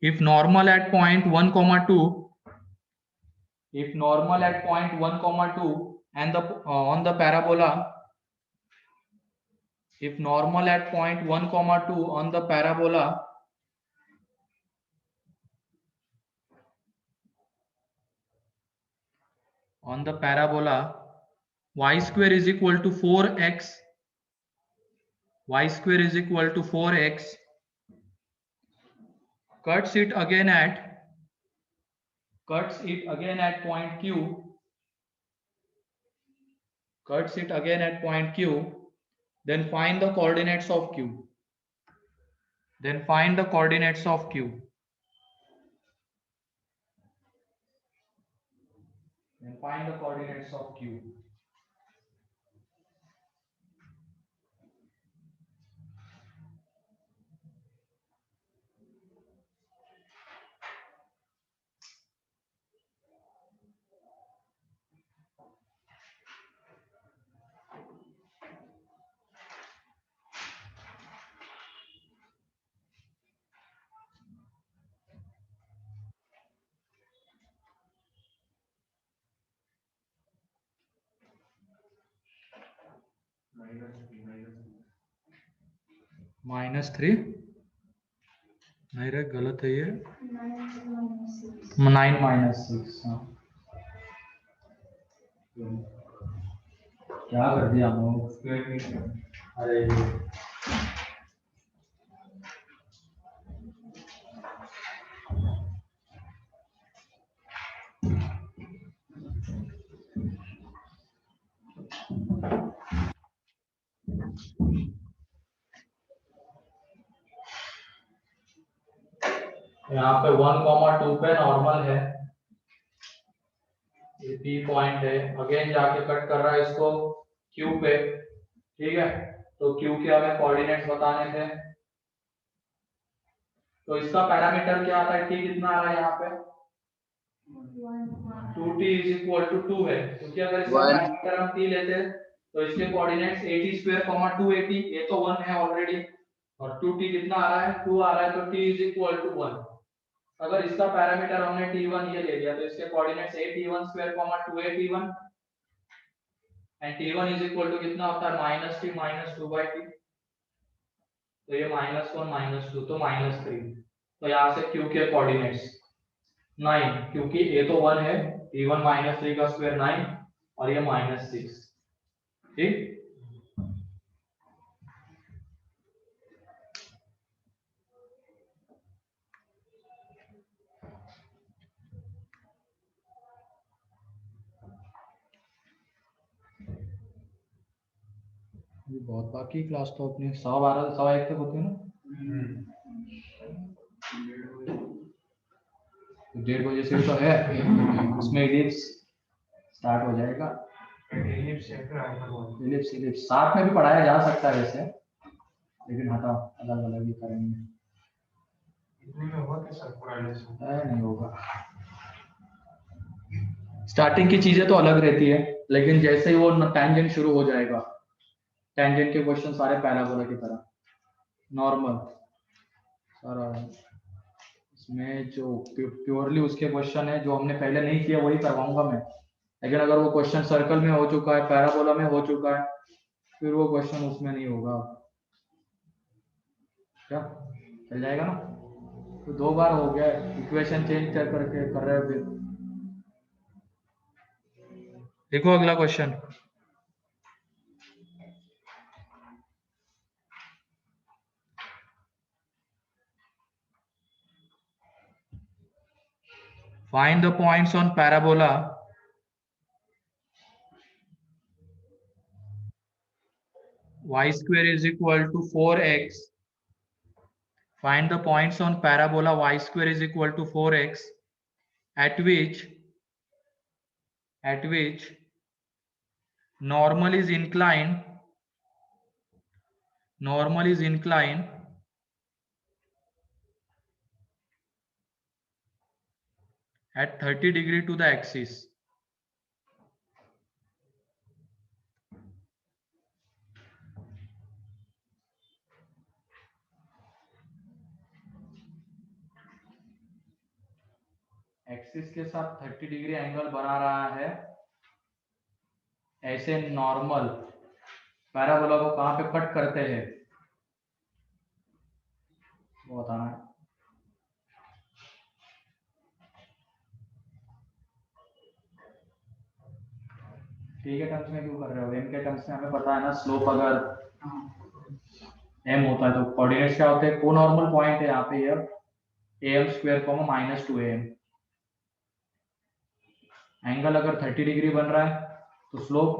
if normal at point 1, 2, if normal at point 1, 2 and the on the parabola, if normal at point 1, 2 on the parabola y square is equal to 4x, y square is equal to 4x, cuts it again at point q, cuts it again at point q, then find the coordinates of q, then find the coordinates of q, then find the coordinates of q। -3 नहीं रे, गलत है ये, 9 - 6। क्या कर दिया अरे यहाँ पे 1, 2 पे नॉर्मल है, ये P पॉइंट है, अगेन जाके कट कर रहा है इसको Q पे। ठीक है, तो Q के हमें कोऑर्डिनेट्स बताने थे, तो इसका पैरामीटर क्या आता है, T कितना आ रहा है यहाँ पे 2t = 2 है, क्योंकि अगर इसका पैरामीटर हम T लेते तो इसके कोऑर्डिनेट्स at² 2at, ये तो 1 है ऑलरेडी, और 2t कितना आ रहा है 2 आ रहा है, तो t = 1। अगर इसका पैरामीटर हमने t1 ये ले लिया, तो इसके coordinates at1² 2at1 and t1 = कितना होता है -t - 2/t, तो ये -1 - 2 तो -3। तो यहाँ से q के कोऑर्डिनेट्स 9, क्योंकि a तो 1 है, t1 - 3 का स्क्वायर 9 और ये -6। ठीक, ये बहुत बाकी क्लास तो अपनी 12:30 1:15 तक होती है ना, 1:30 बजे से तो है, उसमें इलिप्स स्टार्ट हो जाएगा। इलिप्स साथ में भी पढ़ाया जा सकता है वैसे, लेकिन हटाओ, अलग अलग ही करेंगे, इतने में होगा सर पूरा नहीं होगा। स्टार्टिंग की चीजें तो अलग रहती है, लेकिन जैसे ही वो टैंजेंट शुरू हो जाएगा, टैंजेंट के क्वेश्चन सारे पैराबोला की तरह नॉर्मल सारा। इसमें जो प्योरली उसके क्वेश्चन है जो हमने पहले नहीं किया वही करवाऊंगा मैं, लेकिन अगर वो क्वेश्चन सर्कल में हो चुका है, पैराबोला में हो चुका है, फिर वो क्वेश्चन उसमें नहीं होगा। क्या चल जाएगा ना? तो 2 बार हो गया, इक्वेशन चेंज कर करके कर रहे हो फिर। देखो अगला question, find the points on parabola y square is equal to 4x. Find the points on parabola y square is equal to 4x at which normal is inclined at 30 degree to the axis. Axis के साथ 30 degree angle बना रहा है, ऐसे normal parabola को कहां पे cut करते हैं वो बताना है। ठीक है, टर्म्स में क्यों कर रहे हो? एम के टर्म्स में हमें पता है ना, स्लोप अगर एम होता है तो कोऑर्डिनेट्स क्या होते हैं? को नॉर्मल पॉइंट है यहाँ पे, ये am स्क्वायर -2am। एंगल अगर 30 डिग्री बन रहा है तो स्लोप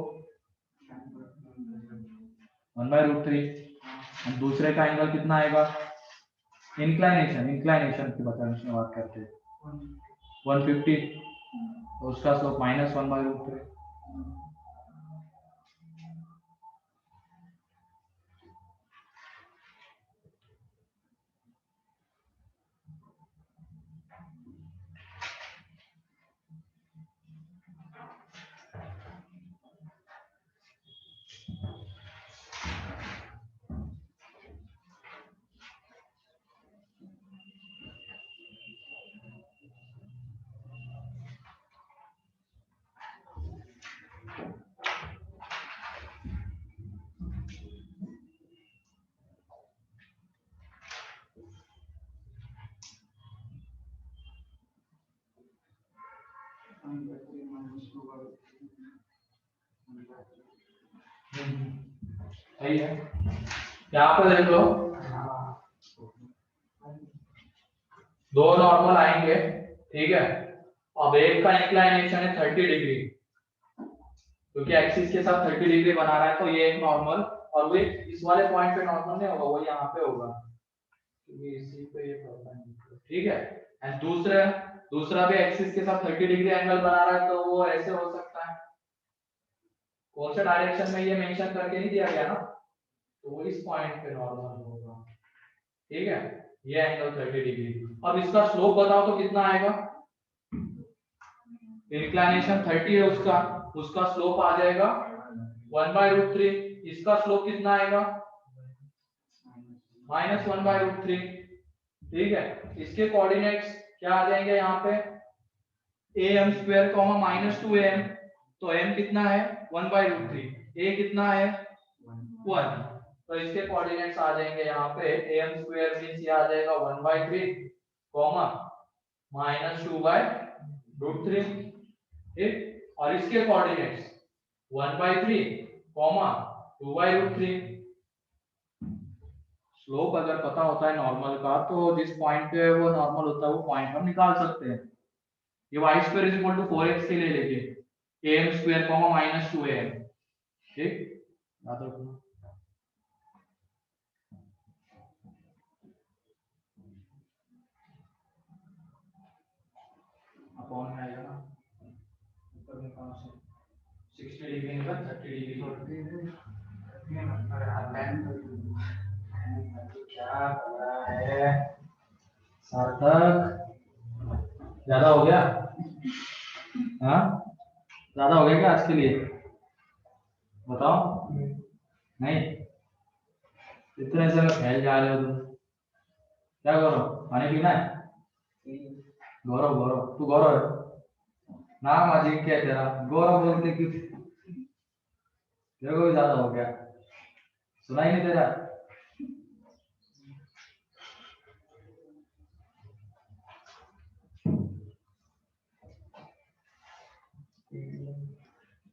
1/√3। और दूसरे का एंगल कितना आएगा? इंक्लाइनेशन की बात करते हैं, 150, तो उसका स्लोप -1/√3। सही है, यहाँ पे देख लो, दो नॉर्मल आएंगे, ठीक है। अब एक का इंक्लाइनेशन है 30 डिग्री, क्योंकि एक्सिस के साथ 30 डिग्री बना रहा है, तो ये एक नॉर्मल, और वो इस वाले पॉइंट पे नॉर्मल नहीं होगा, वो यहाँ पे होगा, क्योंकि इसी पे ये परपेंडिकुलर, ठीक है। एंड दूसरा भी एक्सिस के साथ 30 डिग्री एंगल बना रहा है, तो वो ऐसे हो सकता है। कौन सा डायरेक्शन में ये मेंशन करके नहीं दिया गया ना, तो वो इस पॉइंट पे नॉर्मल होगा, ठीक है। ये एंगल 30 डिग्री। अब इसका स्लोप बताओ तो कितना आएगा? इंक्लिनेशन 30 है उसका स्लोप आ जाएगा 1/√3। इसका स्लोप कितना आएगा? -1/√3, ठीक है। इसके कोऑर्डिनेट्स क्या आ जाएंगे यहाँ पे? am स्क्वायर -2am, तो m कितना है? 1/√3, a कितना है? 1, तो इसके कोऑर्डिनेट्स आ जाएंगे यहाँ पे am स्क्वायर मींस ये आ जाएगा 1/3 -2/√3, ठीक। और इसके कोऑर्डिनेट्स 1/3 2/√3। स्लोप अगर पता होता है नॉर्मल का, तो जिस पॉइंट पे वो नॉर्मल होता है वो पॉइंट हम निकाल सकते हैं। ये y² = 4x के लिए लेके am स्क्वायर -2am, ठीक, याद रखना। अपॉन में आएगा ना, ऊपर में कहां से 60 डिग्री का 30 डिग्री क्या कर रहा है सार्थक? ज्यादा हो गया? हाँ, ज्यादा हो गया क्या आज के लिए? बताओ। नहीं, इतने से में फैल जा रहे हो तुम। क्या करो, पानी पीना है? गौरव, गौरव, तू गौरव है? नाम अजीब क्या है तेरा, गौरव बोलते कि तेरे को भी ज्यादा हो गया, सुनाई नहीं दे रहा?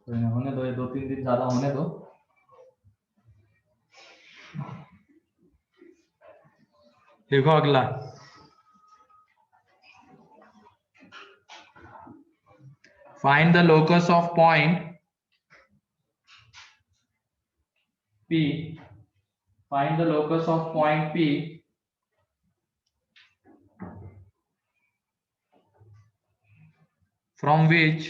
कोई ना, होने दो, ये 2-3 दिन ज्यादा होने दो। देखो अगला, find the locus of point P. Find the locus of point P from which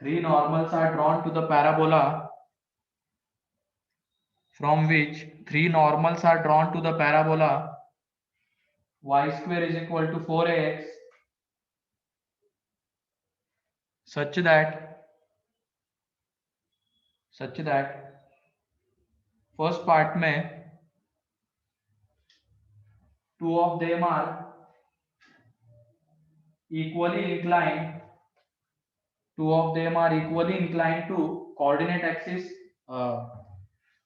three normals are drawn to the parabola. From which three normals are drawn to the parabola y square is equal to 4ax, such that first part में two of them are equally inclined to coordinate axis.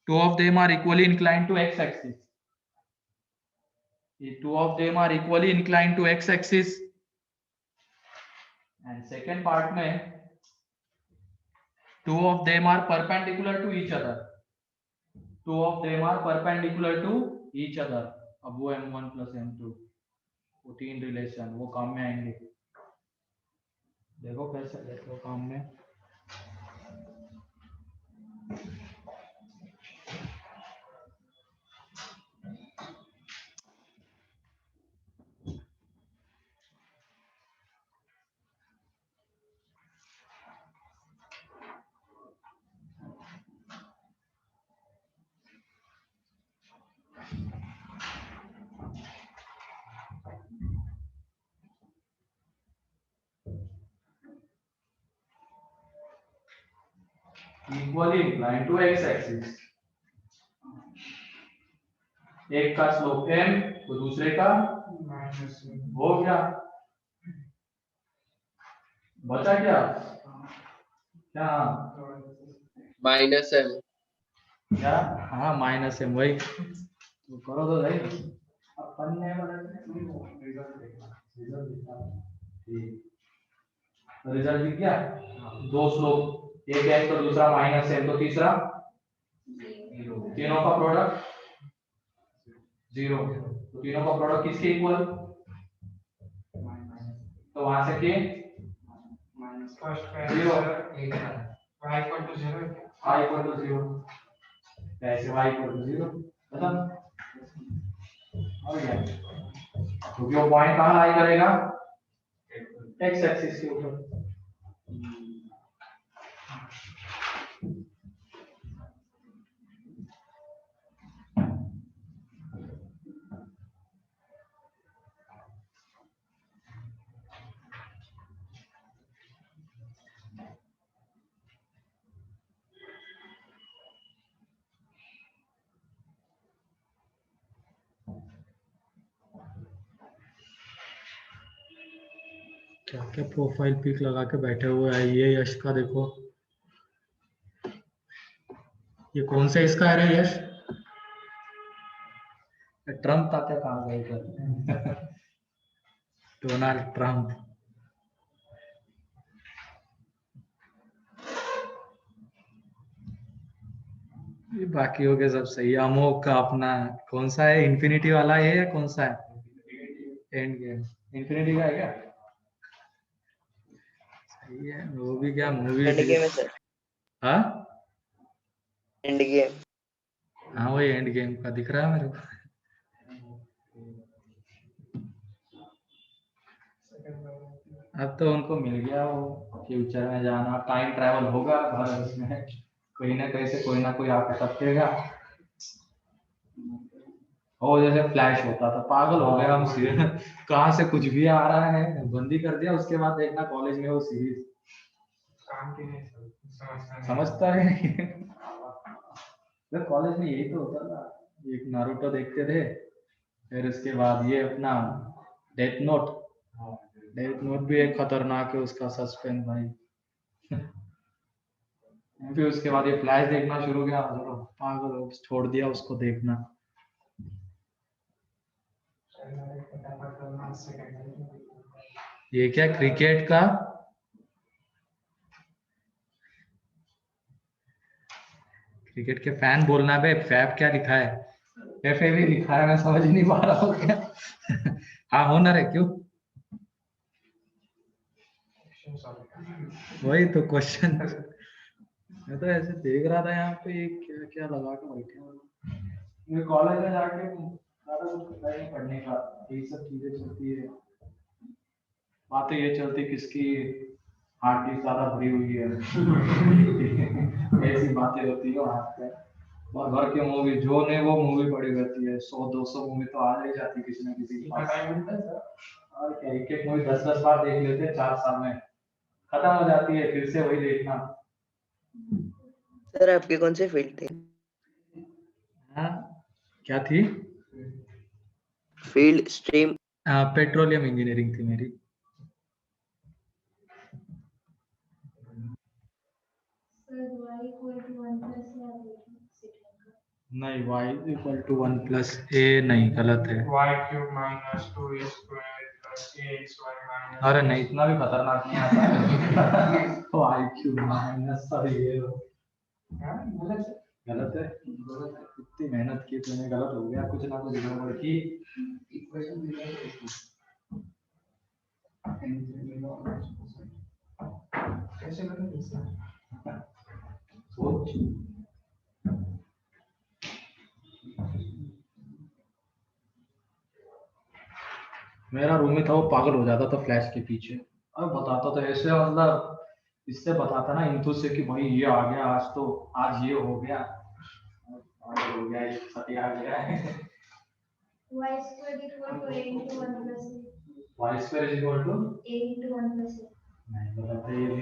Two of them are equally inclined to x axis. Two of them are equally inclined to x axis. And second part में two of them are perpendicular to each other. Two of them are perpendicular to each other. अब वो m1 plus m2 वो तीन relation वो काम में आएंगे। देखो कैसे, देखो काम में equally incline to x axis. एक का स्लोप m तो दूसरे का हो गया, बचा क्या क्या माइनस m। क्या? हाँ माइनस m, वही तो करो तो सही। अपन ने रिजल्ट दिख गया, दो स्लोप, एक x तो दूसरा माइनस m तो तीसरा तीनों का प्रोडक्ट 0, तो तीनों का प्रोडक्ट किसके इक्वल? तो वहां से के जीरो, y इक्वल टू 0, ऐसे y इक्वल टू 0 खत्म हो गया। तो जो पॉइंट कहां लाई करेगा? x एक्सिस के ऊपर। क्या क्या प्रोफाइल पिक लगा के बैठे हुए हैं। ये यश का देखो, ये कौन सा इसका है रे यश? ट्रम्प तात्या कहाँ गए इधर? Donald Trump. ये बाकियों के सब सही है। अमोक का अपना कौन सा है, इन्फिनिटी वाला है या कौन सा है? एंड गेम इन्फिनिटी का है क्या? सही है, वो भी क्या मूवी एंड गेम है सर, हाँ एंड गेम। हाँ वही एंड गेम का दिख रहा है मेरे को। अब तो उनको मिल गया वो फ्यूचर में जाना, टाइम ट्रैवल होगा हर उसमें कहीं ना कहीं से कोई ना कोई आके टपकेगा। और जैसे फ्लैश होता था, पागल हो गया हम सीरियल कहाँ से कुछ भी आ रहा है, बंदी कर दिया, उसके बाद देखना कॉलेज में वो सीरीज समझता है नहीं। तो कॉलेज में यही तो होता था, एक नारुतो देखते थे, फिर उसके बाद ये अपना डेथ नोट। डेथ नोट भी एक खतरनाक है, उसका सस्पेंस भाई। फिर उसके बाद ये फ्लैश देखना शुरू किया, पागल छोड़ दिया उसको देखना। ये क्या क्रिकेट का क्रिकेट के फैन बोलना बे, फैब क्या लिखा है? एफ ए भी लिखा है, मैं समझ ही नहीं पा रहा हूँ क्या। हाँ होनर है क्यों? वही तो क्वेश्चन। मैं तो ऐसे देख रहा था यहाँ पे ये क्या क्या लगा के बैठे हैं। कॉलेज में जाके ज्यादा कुछ पता ही नहीं पढ़ने का, यही सब चीजें चलती है। बातें ये चलती किसकी हार्ड डिस्क ज्यादा भरी हुई है। ऐसी बातें होती है वहाँ पे। और भर के मूवी जो ने वो मूवी पड़ी रहती है, 100-200 मूवी तो आ ही जाती किसी न किसी के पास। और क्या, एक एक मूवी 10-10 बार देख लेते हैं 4 साल में, खत्म हो जाती है, फिर से वही देखना। सर आपके कौन से फील्ड थे? हाँ क्या थी? Field stream? पेट्रोलियम इंजीनियरिंग थी मेरी। नहीं y इक्वल टू 1 प्लस ए नहीं, गलत है। y cube minus 2a square plus axy minus. अरे नहीं, इतना भी खतरनाक नहीं आता है। y क्यूब माइनस, सॉरी ये गलत है। इतनी मेहनत की तूने, गलत हो गया, कुछ ना कुछ गड़बड़ की। कैसे करेंगे सर? सोच। मेरा रूममेट था, वो पागल हो जाता था फ्लैश के पीछे, और बताता था ऐसे, मतलब इससे बताता ना इंतु से कि भाई ये आ गया आज, तो आज ये हो गया, पागल हो गया, ये सत्य आ गया है। y squared equal to a into 1 plus a. y square is equal to a into 1 plus a. नहीं, गलत है ये भी।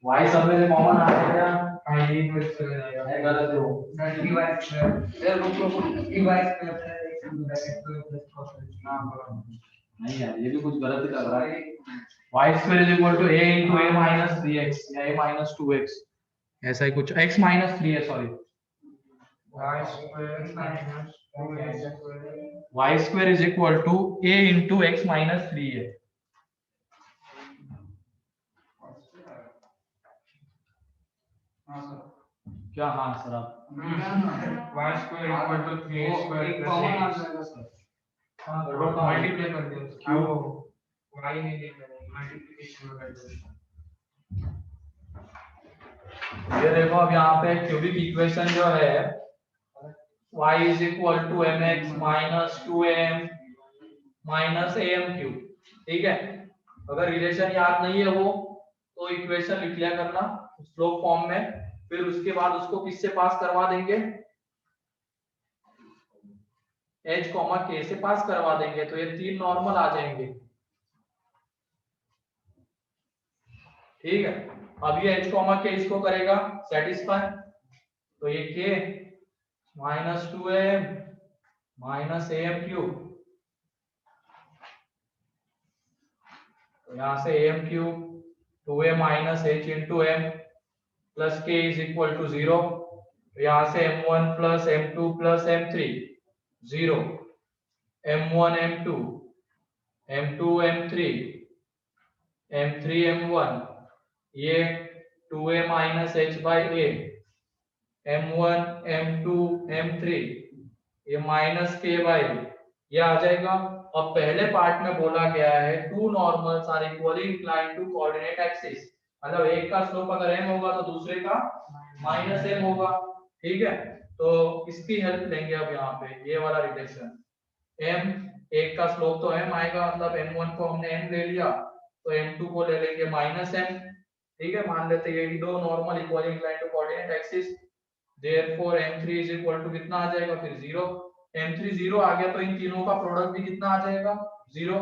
y सब में से कॉमन आ गया, हाँ ये तो चले जाएगा। है गलत है वो। dy स्क्वायर ये रुको dy स्क्वायर है एक ब्रैकेट प्लस cos नाम बोलो। नहीं यार, ये भी कुछ गलत ही लग रहा है। y square is equal to a into a minus 3x या a minus 2x, ऐसा ही कुछ, x minus 3 है, sorry. y square minus 2a square y square is equal to a into x minus 3 है। हाँ सर। क्या हाँ sir आप? y square equal to 3a square plus हाँ गड़बड़ का मल्टीप्लाई कर दिया क्यों y नहीं लेना मल्टीप्लिकेशन में कर दिया। ये देखो, अब यहाँ पे क्यूबिक इक्वेशन जो है y is equal to mx minus 2am minus am cube, ठीक है। अगर रिलेशन याद नहीं है वो, तो इक्वेशन लिख लिया करना स्लोप फॉर्म में, फिर उसके बाद उसको किससे पास करवा देंगे, h, k से पास करवा देंगे, तो ये 3 नॉर्मल आ जाएंगे, ठीक है। अब ये h, k इसको करेगा सेटिस्फाई, तो ये k minus 2am minus am cube, तो यहाँ से am cube 2a minus h into m plus k is equal to 0, तो यहाँ से m1 plus m2 plus m3 0, m1 m2 m2 m3 m3 m1, ये 2a minus h by a, m1 m2 m3 ये minus k by, ये आ जाएगा। अब पहले पार्ट में बोला गया है two normals are equally inclined to coordinate axis, मतलब एक का स्लोप अगर m होगा तो दूसरे का माइनस m होगा, ठीक है। तो इसकी हेल्प लेंगे अब यहाँ पे, ये वाला रिलेशन m, एक का स्लोप तो m आएगा, मतलब m1 को हमने m ले लिया, तो m2 को ले लेंगे माइनस m, ठीक है। मान लेते हैं ये दो normal equally inclined to coordinate axis, therefore m3 is equal to कितना आ जाएगा, फिर 0, m3 0 आ गया, तो इन तीनों का प्रोडक्ट भी कितना आ जाएगा, 0,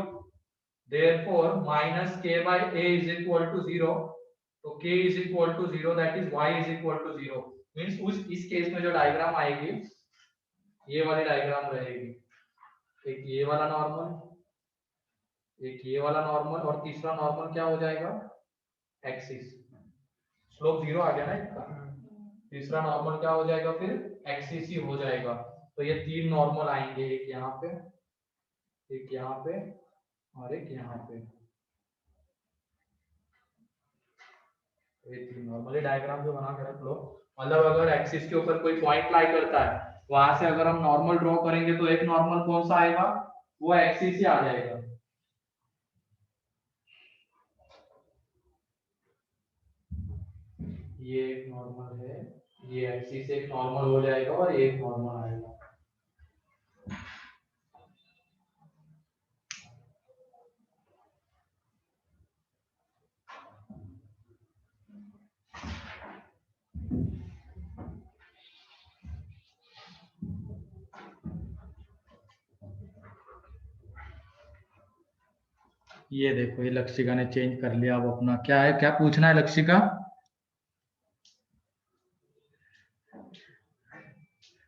therefore minus k by a is equal to 0, तो k is equal to 0 that is y is equal to 0 means उस इस केस में जो डायग्राम आएगी ये वाली डायग्राम रहेगी, एक ये वाला नॉर्मल, एक ये वाला नॉर्मल और तीसरा नॉर्मल क्या हो जाएगा एक्सिस, स्लोप 0 आ गया ना इसका, तीसरा नॉर्मल क्या हो जाएगा फिर एक्सिस ही हो जाएगा। तो ये तीन नॉर्मल आएंगे, एक यहाँ पे, एक यहाँ पे और एक यहाँ पे, ये तीन नॉर्मली डायग्राम जो बना के रख लो। मतलब अगर एक्सिस के ऊपर कोई पॉइंट लाई करता है वहां से अगर हम नॉर्मल ड्रॉ करेंगे तो एक नॉर्मल कौन सा आएगा, वो एक्सिस ही आ जाएगा। ये एक नॉर्मल है, ये एक्सिस एक नॉर्मल हो जाएगा और ये एक नॉर्मल आएगा। ये देखो ये लक्षिका ने चेंज कर लिया। अब अपना क्या है, क्या पूछना है लक्षिका?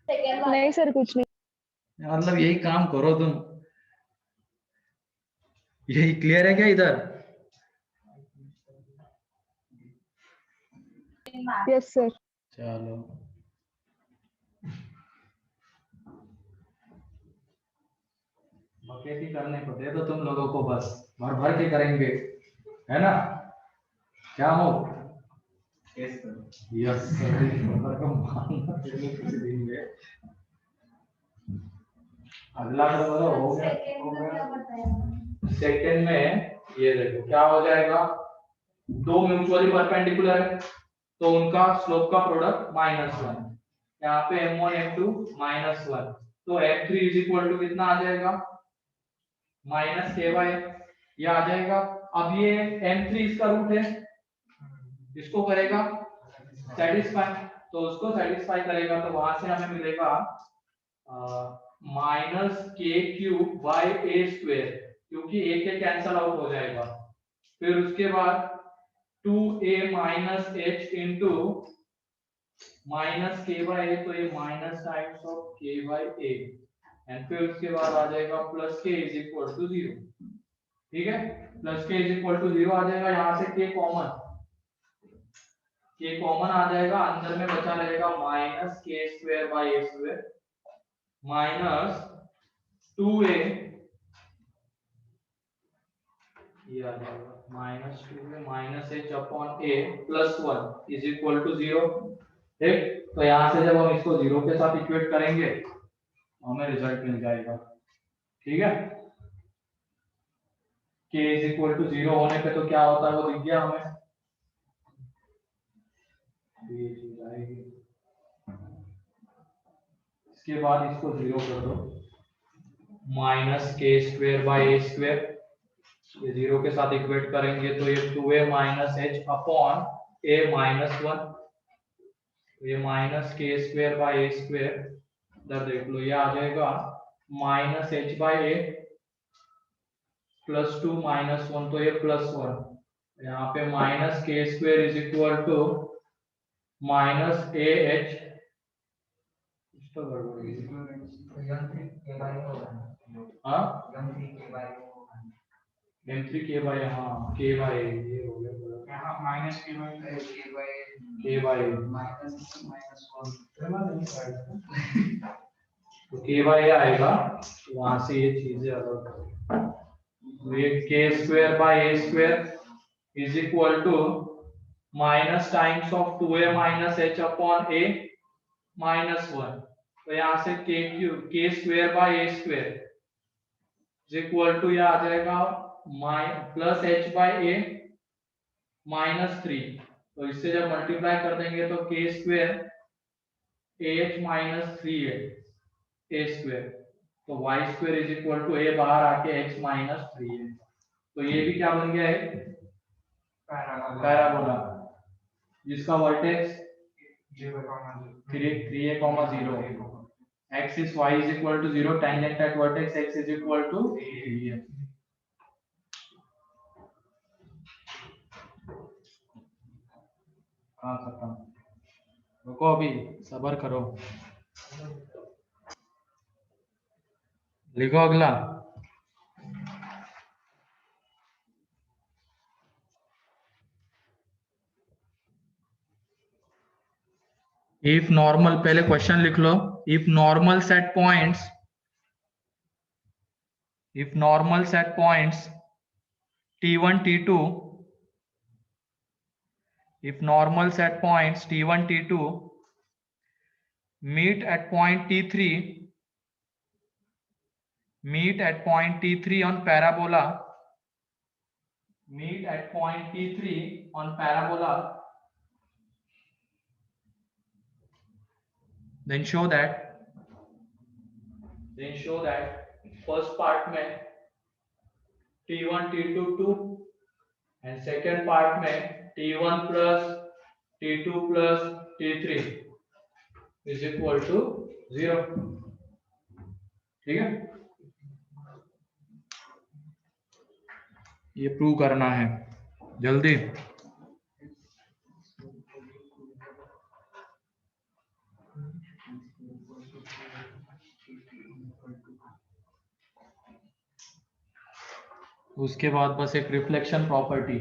नहीं सर कुछ नहीं। मतलब यही काम करो तुम, यही क्लियर है क्या इधर? Yes sir. चलो बकेटी करने को दे दो तुम लोगों को, बस भर भर के करेंगे, है ना? क्या हो? यस सर, अगला तो हो गया। सेकंड में ये देखो क्या हो जाएगा, दो म्यूचुअली परपेंडिकुलर है तो उनका स्लोप का प्रोडक्ट -1, यहाँ पे m1 m2 -1, तो m3 इज इक्वल टू कितना आ जाएगा -k/m, ये आ जाएगा। अब ये m3 इसका रूट है, इसको करेगा सेटिस्फाई, तो उसको सेटिस्फाई करेगा तो वहां से हमें मिलेगा -k³/a², क्योंकि a के कैंसल आउट हो जाएगा। फिर उसके बाद 2a - h इंटू -k/a, तो ये minus times of k/a, and फिर उसके बाद आ जाएगा plus k is equal to 0। ठीक है, plus k is equal to 0 आ जाएगा, यहाँ से k कॉमन आ जाएगा, अंदर में बचा रहेगा -k²/a² माइनस 2a, ये आ जाएगा -2a -h/a plus 1 is equal to 0। ठीक, तो यहाँ से जब हम इसको 0 के साथ इक्वेट करेंगे हमें रिजल्ट मिल जाएगा। ठीक है, k इज इक्वल टू 0 होने पे तो क्या होता है वो दिख गया हमें, इसके बाद इसको 0 कर दो, -k²/a², ये 0 के साथ इक्वेट करेंगे तो ये 2a - h/a -1, ये -k²/a², इधर देख लो ये आ जाएगा -h/a +2 -1, तो ये +1, यहाँ पे -k² is equal to -ah, इसको गड़बड़ हाँ m3k/, हाँ k/a, ये हो गया यहाँ -k/a, तो k/a आएगा, वहां से ये चीजें अलग, ये k²/a² is equal to minus times of 2a - h/a -1, तो यहाँ से k²/a² इज इक्वल टू ये आ जाएगा +h/a -3, तो इससे जब मल्टीप्लाई कर देंगे तो k² ah - 3a², तो y² is equal to a बाहर आके x - 3 है, तो ये भी क्या बन गया है पैराबोला, जिसका vertex 3a,0, axis y is equal to 0, tangent at vertex x is equal to 3 है। कहाँ खत्म, रुको अभी सब्र करो, लिखो अगला। इफ नॉर्मल, पहले क्वेश्चन लिख लो। If normal set points, if normal set points t1 t2, if normal set points t1 t2 meet at point t3, meet at point t3 on parabola, meet at point t3 on parabola, then show that first part में t1 t2 2 and second part में t1 plus t2 plus t3 is equal to 0। ठीक है, ये prove करना है जल्दी। उसके बाद बस एक रिफ्लेक्शन प्रॉपर्टी,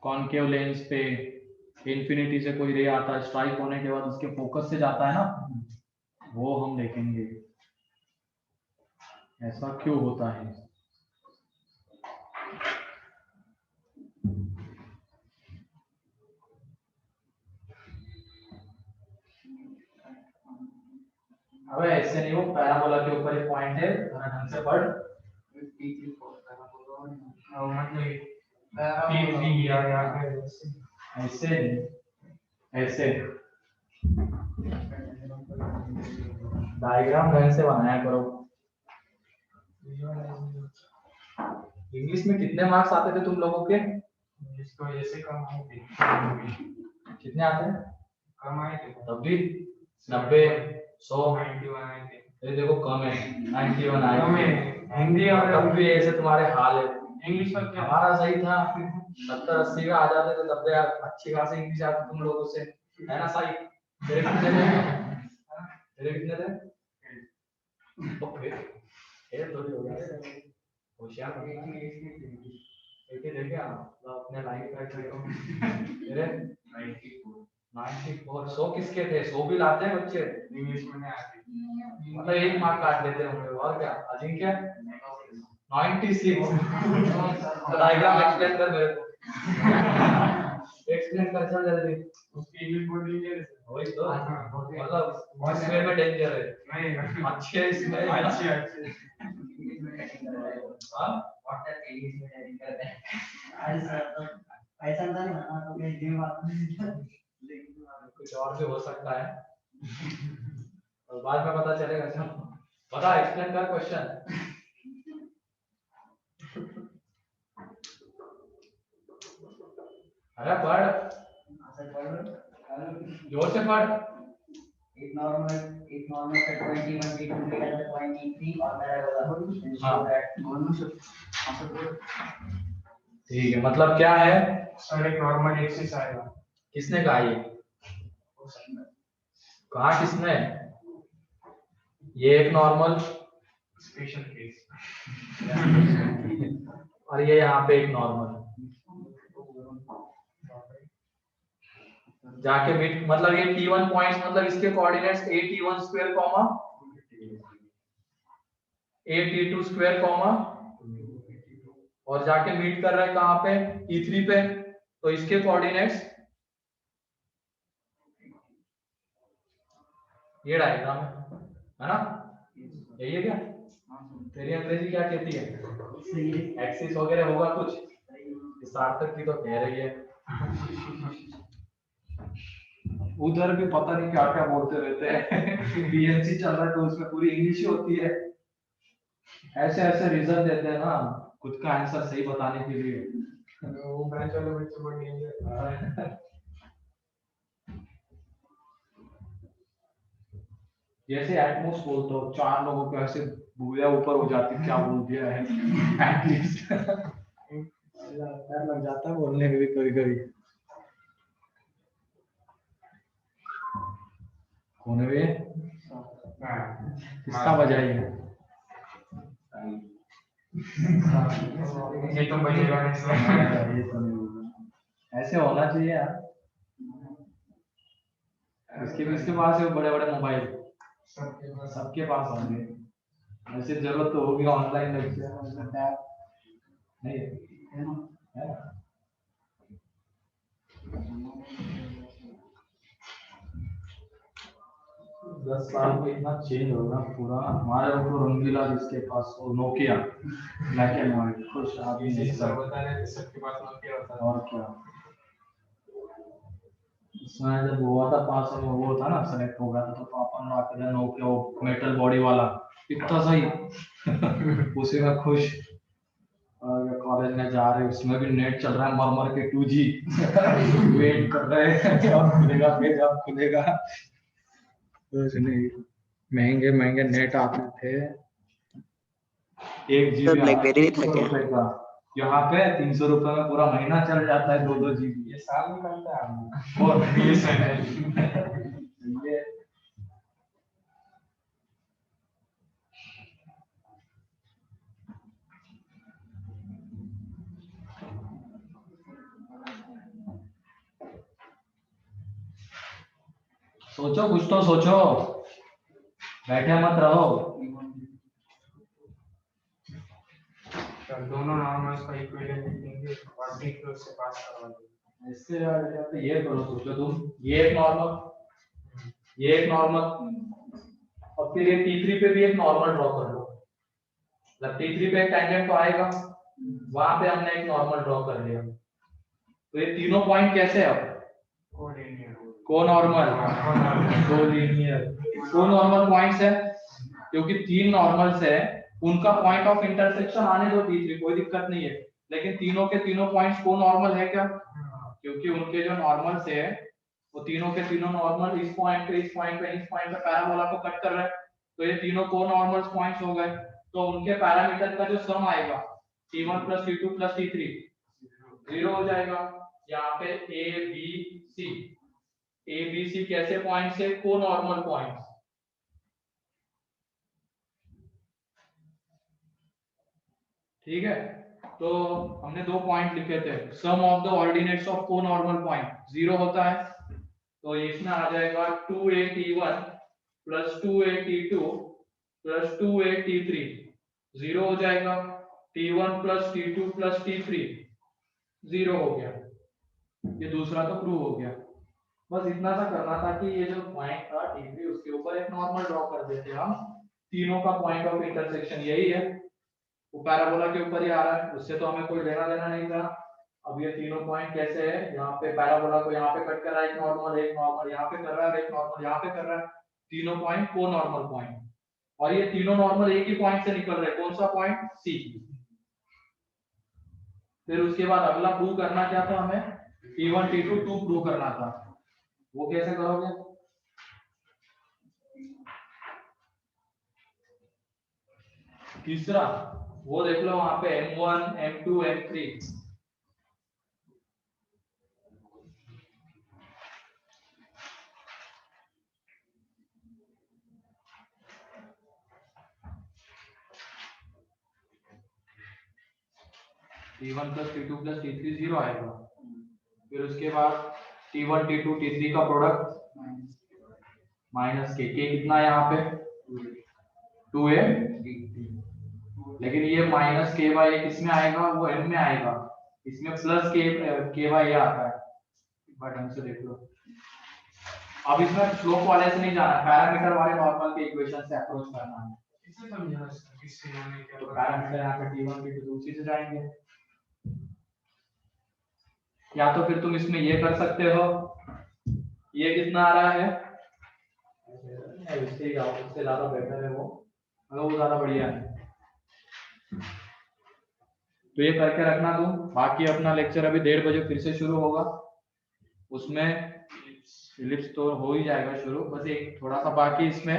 कॉनकेव लेंस पे इंफिनिटी से कोई रे आता है, स्ट्राइक होने के बाद उसके फोकस से जाता है ना, वो हम देखेंगे ऐसा क्यों होता है। अबे ऐसे नहीं, वो पैराबोला के ऊपर एक पॉइंट है, जरा ढंग से पढ़। ऐसे ऐसे डायग्राम ढंग से बनाया करो। इंग्लिश में कितने मार्क्स आते थे तुम लोगों के? इसको ऐसे कम आए थे। कितने आते हैं? कम आए थे। तब भी 90 100 91 आए थे। ये देखो कम है, 91 आए कम है। थे। हिंदी और तब भी ऐसे तुम्हारे हाल है। इंग्लिश में क्या? हमारा सही था, 70-80 का आ जाते थे, तब यार अच्छी खासी इंग्लिश आती तुम लोगों से, है ना साई? तेरे कितने थे? तेरे कितने थे? ओके, ये थोड़ी हो गया होशियार। एक ही देखे आप अपने लाइन का करो। तेरे 94 100 किसके थे? 100 भी लाते हैं बच्चे, इंग्लिश में नहीं आती। मतलब एक मार्क काट लेते होंगे। और क्या अजिंक्य? 96। तो डायग्राम एक्सप्लेन कर मेरे को, एक्सप्लेन कर चल जल्दी। उसकी इंग्लिश बोल दीजिए। वही तो मतलब इसमें में डेंजर है। नहीं अच्छे इसमें अच्छी हां व्हाट्सएप पे इंग्लिश में टाइपिंग करते हैं। ऐसा नहीं ना तो मैं दिन बात कुछ और भी हो सकता है और बाद में पता चलेगा। सब बता, एक्सप्लेन कर क्वेश्चन। अरे पढ़, जोर से पढ़। एक normal set 21 t2 greater than 0.3 और पैराबोला। ठीक है, मतलब क्या है? सर एक नॉर्मल एक्सिस आएगा। किसने कहा ये? कहा किसने? ये एक नॉर्मल स्पेशल केस। और ये यहाँ पे एक नॉर्मल जाके मिड, मतलब ये t1 पॉइंट्स, मतलब इसके coordinates a t1 square comma a t2 square comma, और जाके मीट कर रहा है कहाँ पे? t3 पे। तो इसके कोऑर्डिनेट्स ये डायग्राम है ना? यही है क्या? तेरी अंग्रेजी क्या कहती है? एक्सिस वगैरह होगा कुछ? सार्थक की तो कह रही है, उधर भी पता नहीं क्या क्या बोलते रहते हैं। बीएनसी चल रहा है तो उसमें पूरी इंग्लिश ही होती है। ऐसे ऐसे रीजन देते हैं ना खुद का आंसर सही बताने के लिए। वो बैच वाले बच्चे बढ़िया। जैसे एटमोस बोलते हो, 4 लोगों को ऐसे भूया ऊपर हो जाती, क्या बोल दिया है। एटलीस्ट डर लग जाता है बोलने में भी कभी कभी। कौन है ये? किसका बजा ये? ये तो बजेगा नहीं ये तो नहीं होगा। ऐसे होना चाहिए यार। इसके पास है बड़े बड़े मोबाइल, सबके पास होंगे। ऐसे जरूरत तो होगी ऑनलाइन लेक्चर नहीं है ना? 10 साल में इतना चेंज होगा पूरा। हमारे ऊपर रंगीला जिसके पास वो नोकिया ब्लैक एंड व्हाइट, खुश आदमी नहीं सब बता रहे सबके पास नोकिया होता है। और क्या। इसमें जब हुआ था 500 में वो था ना, सेलेक्ट हो गया था, तो पापा ने आके नोकिया वो मेटल बॉडी वाला इतना सही उसी में खुश। कॉलेज में जा रहे, उसमें भी नेट चल रहा है मर के 2G वेट कर रहे हैं कब खुलेगा, फिर कब खुलेगा। कुछ नहीं, महंगे महंगे नेट आते थे, 1 GB BlackBerry था क्या? रुपए का। यहाँ पे 300 रुपए में पूरा महीना चल जाता है, 2-2 GB। ये साल में करता है और ये सही ये सोचो, कुछ तो सोचो, बैठे मत रहो। दोनों नॉर्मल्स का इक्विवेलेंट लिखेंगे और डी क्लोज से पास करवा देंगे। इससे तो ये करो, सोचो तुम, ये एक नॉर्मल, ये एक नॉर्मल, और फिर ये T3 पे भी एक नॉर्मल ड्रॉ कर लो। जब T3 पे एक टेंजेंट तो आएगा, वहां पे हमने एक नॉर्मल ड्रॉ कर लिया। तो ये तीनों पॉइंट कैसे है अब? कोनॉर्मल, कोलिनियर। कोनॉर्मल पॉइंट्स है क्योंकि 3 नॉर्मल्स है, उनका पॉइंट ऑफ इंटरसेक्शन आने दो T3, कोई दिक्कत नहीं है। लेकिन तीनों के तीनों पॉइंट्स कोनॉर्मल है क्या? क्योंकि उनके जो नॉर्मल्स है वो तीनों के तीनों नॉर्मल इस पॉइंट पे, इस पॉइंट पे, इस पॉइंट पे पैराबोला को कट कर रहे हैं, तो ये तीनों कोनॉर्मल पॉइंट्स हो गए। तो उनके पैरामीटर का जो सम आएगा T1 + T2 + T3 0 हो जाएगा। यहाँ पे A B C कैसे पॉइंट्स है? Conormal points. ठीक है, तो हमने 2 पॉइंट लिखे थे। Sum of the ordinates of conormal point 0 होता है, तो इसमें आ जाएगा 2AT1 + 2AT2 + 2AT3 0 हो जाएगा। T1 + T2 + T3 0 हो गया। ये दूसरा तो प्रूव हो गया। बस इतना सा करना था कि ये जो पॉइंट था T3, उसके ऊपर एक नॉर्मल ड्रॉ कर देते हम। तीनों का पॉइंट ऑफ इंटरसेक्शन यही है, वो पैराबोला के ऊपर ही आ रहा है, उससे तो हमें कोई लेना देना नहीं था। अब ये तीनों पॉइंट कैसे है? यहाँ पे पैराबोला को यहाँ पे कट कर रहा है, एक नॉर्मल यहाँ पे कर रहा है, एक नॉर्मल यहाँ पे कर रहा है। तीनों पॉइंट को नॉर्मल पॉइंट, और ये तीनों नॉर्मल एक ही पॉइंट से निकल रहे हैं। कौन सा पॉइंट? C। फिर उसके बाद अगला प्रूव करना क्या था हमें? T1 T2 2 प्रूव करना था। वो कैसे करोगे? तीसरा वो देख लो, वहां पे M1 M2 M3 T1 + T2 + T3 0 आएगा। फिर उसके बाद T1 T2 T3 का प्रोडक्ट -K। K कितना है यहाँ पे? 2A। लेकिन ये -K/A किसमें आएगा? वो M में आएगा। इसमें +K/A आता है। बट हमसे देख लो, अब इसमें स्लोप वाले से नहीं जाना, पैरामीटर वाले नॉर्मल के इक्वेशन से अप्रोच करना है। इसे समझना किससे जाने क्या तो पैरामीटर यहाँ पे T1 T2 उसी से जाएंगे। या तो फिर तुम इसमें ये कर सकते हो, ये कितना आ रहा है? इससे जाओ, इससे ज्यादा बेटर है वो, अगर वो ज्यादा बढ़िया है तो ये करके रखना तुम। बाकी अपना लेक्चर अभी 1:30 बजे फिर से शुरू होगा, उसमें इलिप्स तो हो ही जाएगा शुरू। बस एक थोड़ा सा बाकी इसमें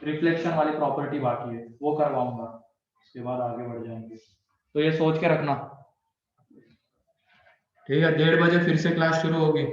रिफ्लेक्शन वाली प्रॉपर्टी बाकी है, वो करवाऊंगा, उसके बाद आगे बढ़ जाएंगे। तो ये सोच के रखना, ठीक है? 1:30 बजे फिर से क्लास शुरू होगी।